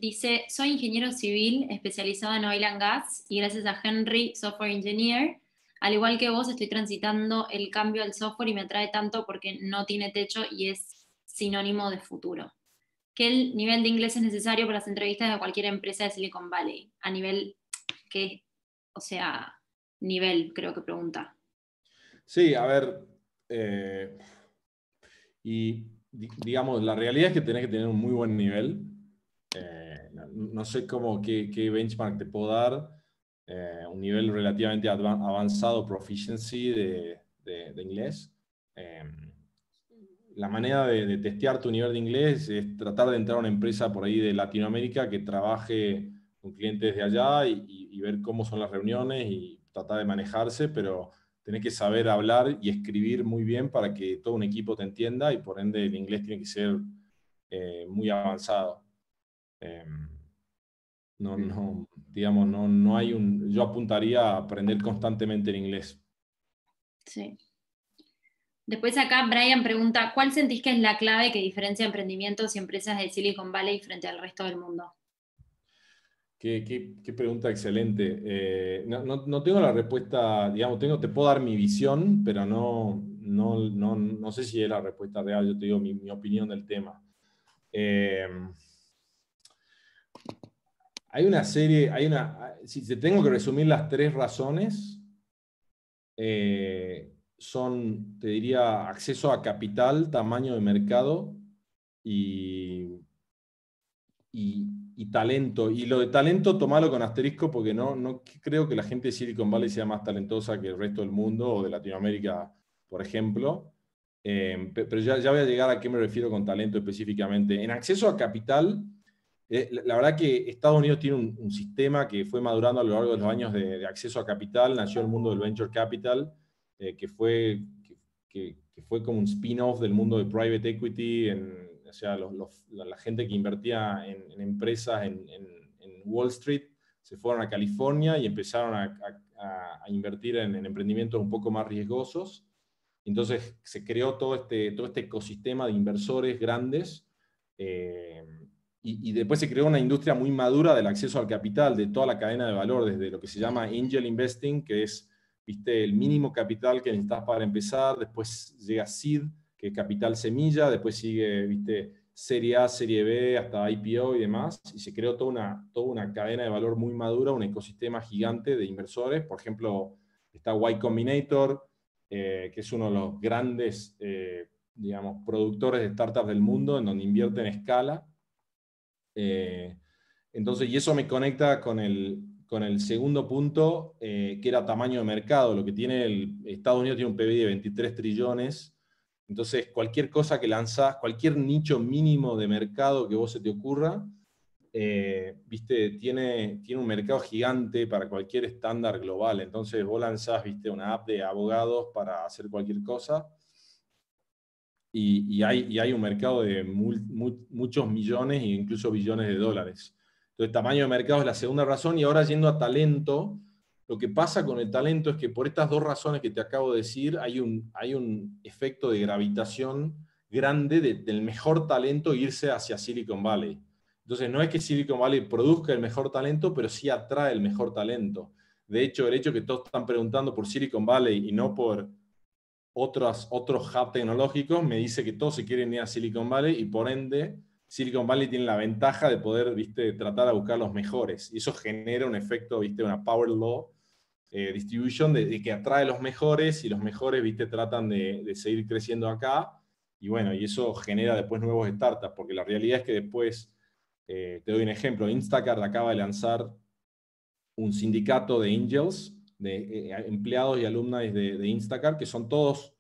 dice, soy ingeniero civil especializado en oil and gas y gracias a Henry, software engineer. Al igual que vos, estoy transitando el cambio al software y me atrae tanto porque no tiene techo y es sinónimo de futuro. ¿Qué nivel de inglés es necesario para las entrevistas de cualquier empresa de Silicon Valley? A nivel, ¿qué? O sea, nivel, creo que pregunta. Sí, a ver, y digamos, la realidad es que tenés que tener un muy buen nivel. No sé qué benchmark te puedo dar. Un nivel relativamente avanzado, proficiency de inglés. La manera de testear tu nivel de inglés es tratar de entrar a una empresa por ahí de Latinoamérica que trabaje con clientes de allá y ver cómo son las reuniones y tratar de manejarse, pero tenés que saber hablar y escribir muy bien para que todo un equipo te entienda, y por ende el inglés tiene que ser muy avanzado. Digamos, no hay yo apuntaría a aprender constantemente el inglés. Sí. Después acá Brian pregunta, ¿cuál sentís que es la clave que diferencia emprendimientos y empresas de Silicon Valley frente al resto del mundo? Qué pregunta excelente. No tengo la respuesta, digamos, te puedo dar mi visión, pero no sé si es la respuesta real. Yo te digo mi opinión del tema. Hay una serie, si te tengo que resumir las tres razones, son, te diría, acceso a capital, tamaño de mercado y talento. Y lo de talento, tomalo con asterisco, porque no creo que la gente de Silicon Valley sea más talentosa que el resto del mundo o de Latinoamérica, por ejemplo. Pero ya voy a llegar a qué me refiero con talento específicamente. En acceso a capital, la verdad que Estados Unidos tiene un sistema que fue madurando a lo largo de los años de acceso a capital. Nació el mundo del venture capital, que fue como un spin-off del mundo de private equity. O sea, la gente que invertía en empresas en Wall Street se fueron a California y empezaron a invertir en emprendimientos un poco más riesgosos. Entonces se creó todo este ecosistema de inversores grandes, y después se creó una industria muy madura del acceso al capital, de toda la cadena de valor, desde lo que se llama angel investing, que es, viste, el mínimo capital que necesitas para empezar. Después llega seed, que es capital semilla. Después sigue, viste, serie A, serie B, hasta IPO y demás. Y se creó toda una cadena de valor muy madura, un ecosistema gigante de inversores. Por ejemplo, está Y Combinator, que es uno de los grandes, digamos, productores de startups del mundo, en donde invierte en escala. Entonces, y eso me conecta con el segundo punto, que era tamaño de mercado. Lo que tiene Estados Unidos tiene un PBI de 23 trillones. Entonces, cualquier cosa que lanzás, cualquier nicho mínimo de mercado que vos se te ocurra, viste, tiene un mercado gigante para cualquier estándar global. Entonces vos lanzás, viste, una app de abogados para hacer cualquier cosa y hay un mercado de muchos millones e incluso billones de dólares. Entonces, tamaño de mercado es la segunda razón. Y ahora yendo a talento, lo que pasa con el talento es que por estas dos razones que te acabo de decir, hay un efecto de gravitación grande del mejor talento irse hacia Silicon Valley. Entonces, no es que Silicon Valley produzca el mejor talento, pero sí atrae el mejor talento. De hecho, el hecho que todos están preguntando por Silicon Valley y no por otros hubs tecnológicos me dice que todos se quieren ir a Silicon Valley y por ende Silicon Valley tiene la ventaja de poder, viste, tratar a buscar los mejores. Y eso genera un efecto, viste, una power law distribution de que atrae los mejores y los mejores, viste, tratan de seguir creciendo acá. Y bueno, y eso genera después nuevos startups, porque la realidad es que después, te doy un ejemplo, Instacart acaba de lanzar un sindicato de angels, de empleados y alumnos de Instacart, que son todos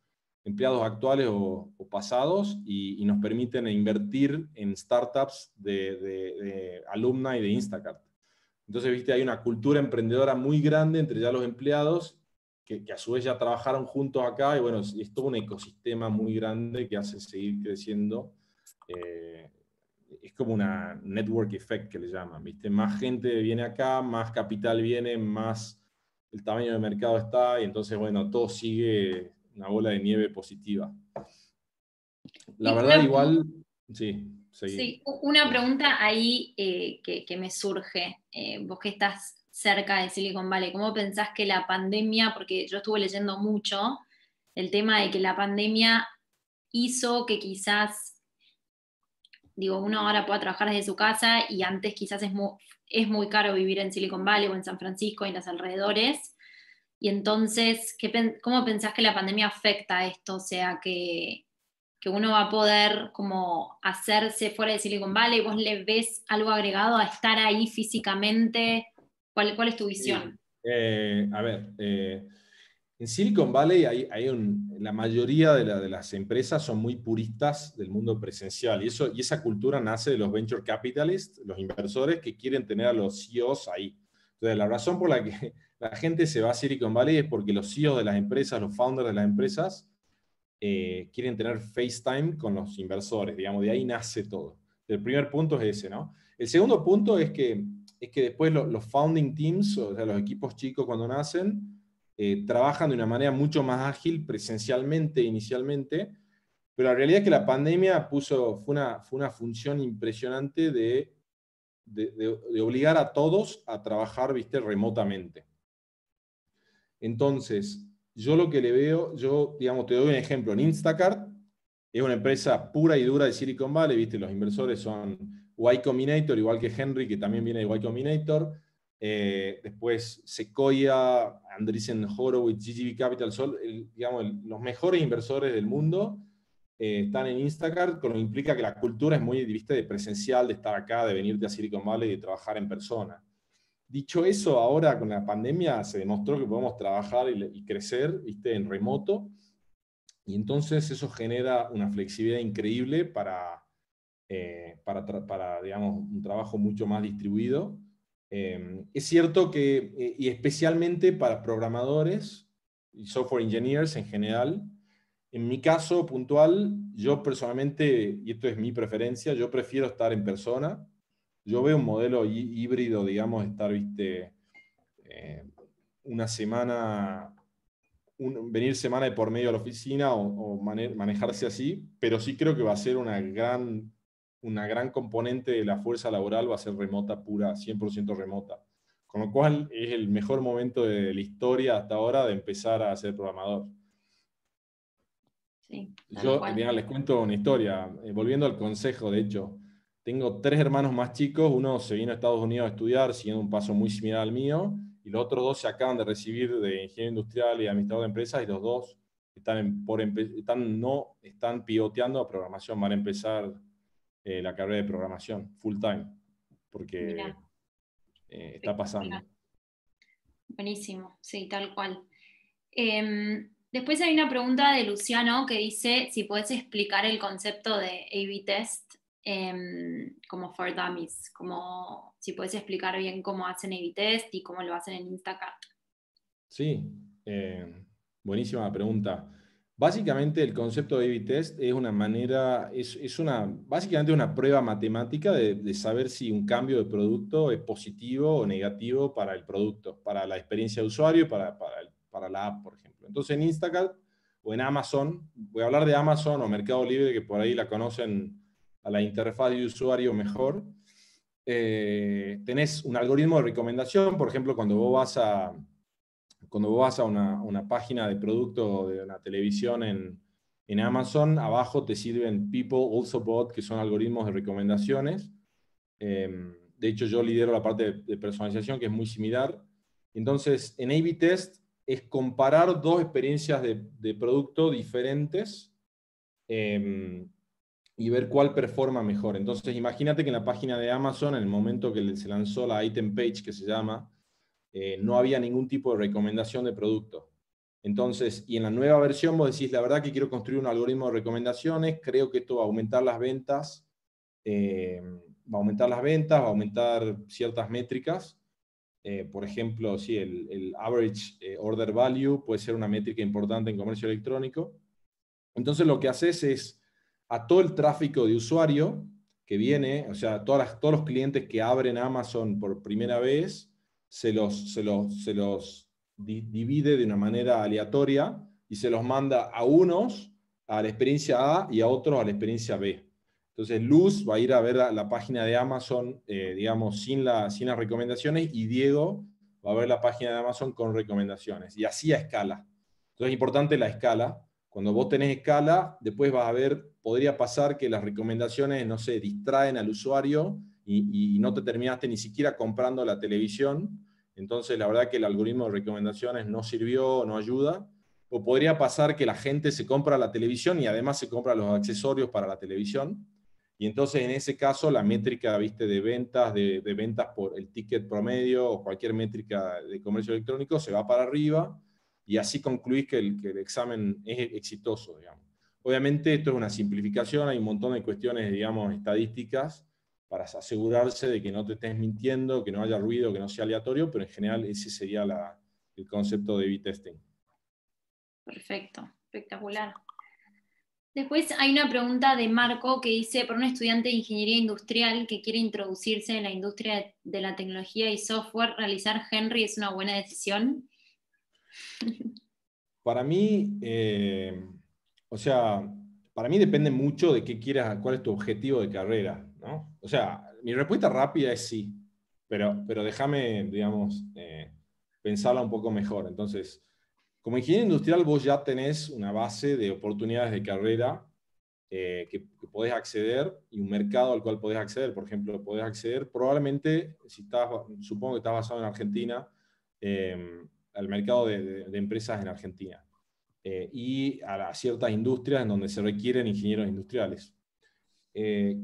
empleados actuales o pasados, y nos permiten invertir en startups de alumni de Instacart. Entonces, viste, hay una cultura emprendedora muy grande entre ya los empleados, que a su vez ya trabajaron juntos acá, y bueno, es todo un ecosistema muy grande que hace seguir creciendo. Es como una network effect que le llaman, ¿viste? Más gente viene acá, más capital viene, más el tamaño del mercado está, y entonces, bueno, todo sigue una bola de nieve positiva. La verdad, igual, sí, seguí. Sí, una pregunta ahí que me surge. Vos que estás cerca de Silicon Valley, ¿cómo pensás que la pandemia, porque yo estuve leyendo mucho, el tema de que la pandemia hizo que quizás, digo, uno ahora pueda trabajar desde su casa y antes quizás es muy caro vivir en Silicon Valley o en San Francisco y en los alrededores? Y entonces, ¿cómo pensás que la pandemia afecta a esto? O sea, que uno va a poder como hacerse fuera de Silicon Valley. ¿Vos le ves algo agregado a estar ahí físicamente? ¿Cuál es tu visión? A ver, en Silicon Valley la mayoría de las empresas son muy puristas del mundo presencial, y esa cultura nace de los venture capitalists, los inversores que quieren tener a los CEOs ahí. Entonces, la razón por la que la gente se va a Silicon Valley es porque los CEOs de las empresas, los founders de las empresas, quieren tener FaceTime con los inversores, digamos, de ahí nace todo. El primer punto es ese, ¿no? El segundo punto es que después los founding teams, o sea, los equipos chicos cuando nacen, trabajan de una manera mucho más ágil presencialmente inicialmente, pero la realidad es que la pandemia fue una función impresionante de obligar a todos a trabajar, viste, remotamente. Entonces, yo lo que le veo, digamos, te doy un ejemplo. En Instacart es una empresa pura y dura de Silicon Valley, ¿viste? Los inversores son Y Combinator, igual que Henry, que también viene de Y Combinator. Después Sequoia, Andreessen Horowitz, GGV Capital, digamos, los mejores inversores del mundo están en Instacart, con lo que implica que la cultura es muy, ¿viste?, de presencial, de estar acá, de venirte a Silicon Valley y de trabajar en persona. Dicho eso, ahora con la pandemia se demostró que podemos trabajar y crecer, ¿viste?, en remoto, y entonces eso genera una flexibilidad increíble para digamos, un trabajo mucho más distribuido. Es cierto que, y especialmente para programadores y software engineers en general, en mi caso puntual, yo personalmente, y esto es mi preferencia, yo prefiero estar en persona. Yo veo un modelo híbrido, digamos, estar, viste, una semana, venir semana de por medio a la oficina o manejarse así, pero sí creo que va a ser una gran componente de la fuerza laboral, va a ser remota pura, 100% remota. Con lo cual es el mejor momento de la historia hasta ahora de empezar a ser programador. Sí, Yo, mira, les cuento una historia, volviendo al consejo, de hecho, tengo 3 hermanos más chicos, uno se vino a Estados Unidos a estudiar, siguiendo un paso muy similar al mío, y los otros 2 se acaban de recibir de Ingeniería Industrial y Administrador de Empresas, y los 2 están pivoteando a programación, van a empezar la carrera de programación, full time, porque está pasando. Buenísimo, sí, tal cual. Después hay una pregunta de Luciano que dice si podés explicar el concepto de A/B test como for dummies, como si puedes explicar bien cómo hacen A/B test y cómo lo hacen en Instacart. Sí, buenísima pregunta. Básicamente el concepto de A/B test es una manera, básicamente una prueba matemática de saber si un cambio de producto es positivo o negativo para el producto, para la experiencia de usuario y para la app, por ejemplo. Entonces en Instacart o en Amazon, voy a hablar de Amazon o Mercado Libre, que por ahí la conocen a la interfaz de usuario mejor. Tenés un algoritmo de recomendación, por ejemplo, cuando vos vas a una página de producto de una televisión en Amazon, abajo te sirven People Also Bought, que son algoritmos de recomendaciones. De hecho, yo lidero la parte de personalización, que es muy similar. Entonces, en A/B Test es comparar dos experiencias de producto diferentes y ver cuál performa mejor. Entonces, imagínate que en la página de Amazon, en el momento que se lanzó la item page, que se llama, no había ningún tipo de recomendación de producto. Entonces, y en la nueva versión vos decís, la verdad que quiero construir un algoritmo de recomendaciones, creo que esto va a aumentar las ventas, va a aumentar ciertas métricas. Por ejemplo, sí, el average order value puede ser una métrica importante en comercio electrónico. Entonces lo que haces es, a todo el tráfico de usuario que viene, o sea, todos los clientes que abren Amazon por primera vez, se los divide de una manera aleatoria y se los manda a unos a la experiencia A y a otros a la experiencia B. Entonces Luz va a ir a ver la página de Amazon, digamos, sin las recomendaciones, y Diego va a ver la página de Amazon con recomendaciones. Y así a escala. Entonces es importante la escala. Cuando vos tenés escala, después vas a ver, podría pasar que las recomendaciones, no sé, distraen al usuario y no te terminaste ni siquiera comprando la televisión. Entonces, la verdad que el algoritmo de recomendaciones no sirvió, no ayuda. O podría pasar que la gente se compra la televisión y además se compra los accesorios para la televisión. Y entonces, en ese caso, la métrica, ¿viste?, de ventas, de ventas por el ticket promedio o cualquier métrica de comercio electrónico se va para arriba, y así concluís que el examen es exitoso, digamos. Obviamente esto es una simplificación, hay un montón de cuestiones, digamos, estadísticas para asegurarse de que no te estés mintiendo, que no haya ruido, que no sea aleatorio, pero en general ese sería el concepto de A/B testing. Perfecto, espectacular. Después hay una pregunta de Marco que dice, por un estudiante de ingeniería industrial que quiere introducirse en la industria de la tecnología y software, ¿realizar Henry es una buena decisión? Para mí, o sea, para mí depende mucho de qué quieras, cuál es tu objetivo de carrera, ¿no? O sea, mi respuesta rápida es sí, pero déjame, digamos, pensarla un poco mejor. Entonces, como ingeniero industrial vos ya tenés una base de oportunidades de carrera que podés acceder, y un mercado al cual podés acceder. Por ejemplo, podés acceder probablemente, supongo que estás basado en Argentina, al mercado de empresas en Argentina, y a ciertas industrias en donde se requieren ingenieros industriales.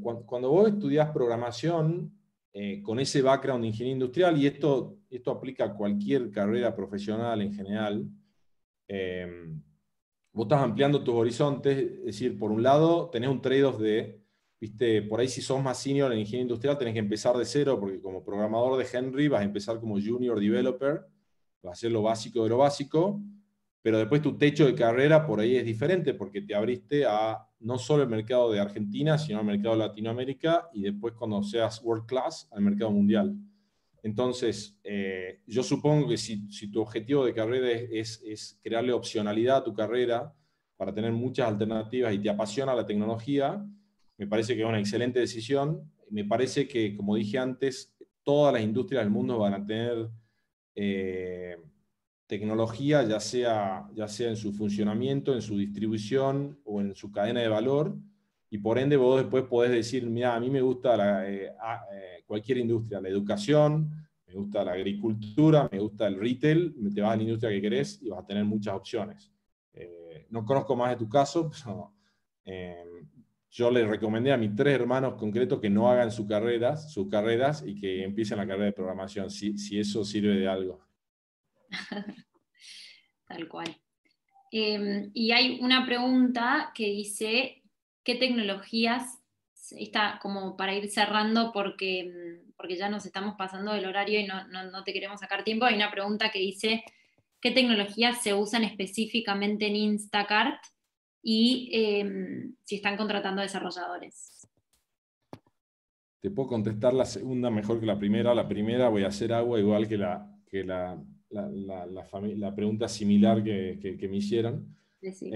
Cuando vos estudiás programación, con ese background de ingeniería industrial, y esto aplica a cualquier carrera profesional en general, vos estás ampliando tus horizontes. Es decir, por un lado, tenés un trade-off viste, por ahí si sos más senior en ingeniería industrial, tenés que empezar de cero, porque como programador de Henry vas a empezar como junior developer, vas a hacer lo básico de lo básico, pero después tu techo de carrera por ahí es diferente, porque te abriste a no solo el mercado de Argentina, sino al mercado de Latinoamérica, y después, cuando seas world class, al mercado mundial. Entonces, yo supongo que si tu objetivo de carrera es crearle opcionalidad a tu carrera para tener muchas alternativas y te apasiona la tecnología, me parece que es una excelente decisión. Me parece que, como dije antes, todas las industrias del mundo van a tener tecnología, ya sea en su funcionamiento, en su distribución o en su cadena de valor, y por ende vos después podés decir, mira, a mí me gusta cualquier industria, la educación, me gusta la agricultura, me gusta el retail, te vas a la industria que querés y vas a tener muchas opciones. No conozco más de tu caso, pero yo les recomendé a mis 3 hermanos concretos que no hagan sus carreras y que empiecen la carrera de programación, si eso sirve de algo. Tal cual. Y hay una pregunta que dice, ¿qué tecnologías esta, como para ir cerrando, porque ya nos estamos pasando del horario y no te queremos sacar tiempo, hay una pregunta que dice, ¿qué tecnologías se usan específicamente en Instacart? Y si están contratando desarrolladores. Te puedo contestar la segunda mejor que la primera. La primera voy a hacer agua igual que la pregunta similar que me hicieron. Sí.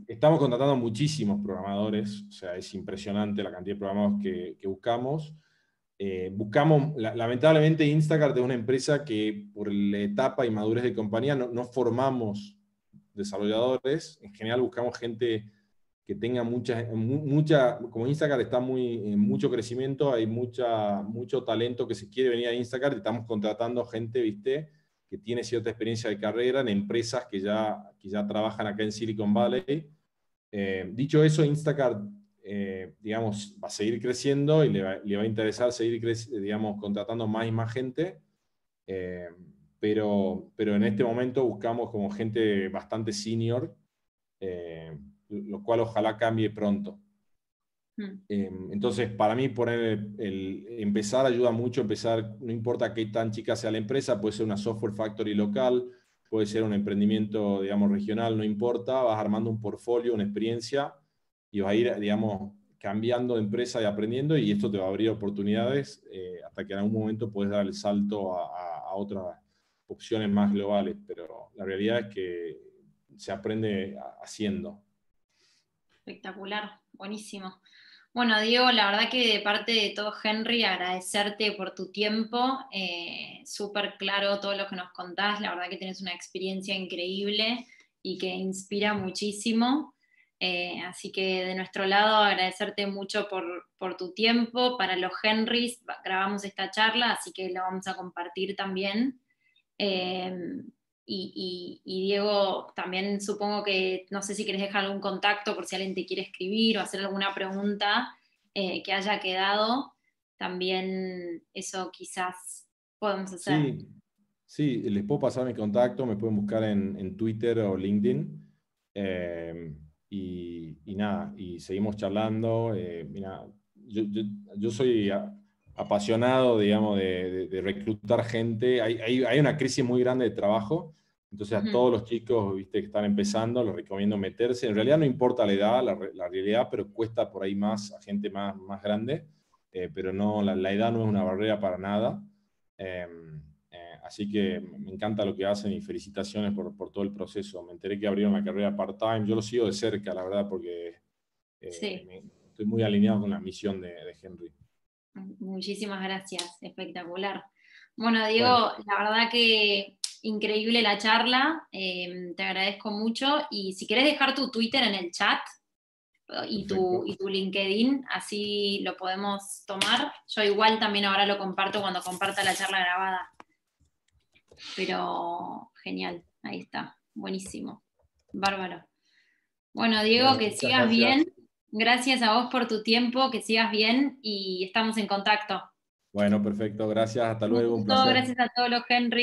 Estamos contratando muchísimos programadores, o sea, es impresionante la cantidad de programadores que buscamos. Lamentablemente Instacart es una empresa que por la etapa y madurez de compañía no formamos desarrolladores. En general buscamos gente que tenga mucha, como Instacart está en mucho crecimiento, hay mucho talento que se quiere venir a Instacart, y estamos contratando gente, ¿viste?, que tiene cierta experiencia de carrera en empresas que ya trabajan acá en Silicon Valley. Dicho eso, Instacart, digamos, va a seguir creciendo y le va a interesar seguir digamos, contratando más y más gente. Pero en este momento buscamos como gente bastante senior, lo cual ojalá cambie pronto. Entonces, para mí, empezar ayuda mucho. Empezar, no importa qué tan chica sea la empresa, puede ser una software factory local, puede ser un emprendimiento, digamos, regional, no importa. Vas armando un portfolio, una experiencia, y vas a ir, digamos, cambiando de empresa y aprendiendo, y esto te va a abrir oportunidades hasta que en algún momento puedes dar el salto a otras opciones más globales. Pero la realidad es que se aprende haciendo. Espectacular, buenísimo. Bueno, Diego, la verdad que de parte de todo Henry, agradecerte por tu tiempo, súper claro todo lo que nos contás, la verdad que tienes una experiencia increíble y que inspira muchísimo, así que de nuestro lado agradecerte mucho por tu tiempo. Para los Henrys grabamos esta charla, así que la vamos a compartir también. Y Diego, también supongo que, no sé si querés dejar algún contacto por si alguien te quiere escribir o hacer alguna pregunta que haya quedado, también eso quizás podemos hacer. Sí, les puedo pasar mi contacto, me pueden buscar en Twitter o LinkedIn, y nada, y seguimos charlando. Mira, yo soy apasionado, digamos, de reclutar gente. Hay una crisis muy grande de trabajo, entonces a todos los chicos, viste, que están empezando, les recomiendo meterse. En realidad no importa la edad, la realidad, pero cuesta por ahí más a gente más grande, pero no, la edad no es una barrera para nada. Así que me encanta lo que hacen y felicitaciones por todo el proceso. Me enteré que abrieron la carrera part-time, yo lo sigo de cerca, la verdad, porque estoy muy alineado con la misión de Henry. Muchísimas gracias, espectacular. Bueno, Diego, la verdad que increíble la charla, te agradezco mucho, y si querés dejar tu Twitter en el chat y tu LinkedIn, así lo podemos tomar. Yo igual también ahora lo comparto cuando comparta la charla grabada. Pero genial, ahí está, buenísimo, bárbaro. Bueno, Diego, que sigas bien. Gracias a vos por tu tiempo, que sigas bien y estamos en contacto. Bueno, perfecto, gracias, hasta luego, un placer. Gracias a todos los Henry.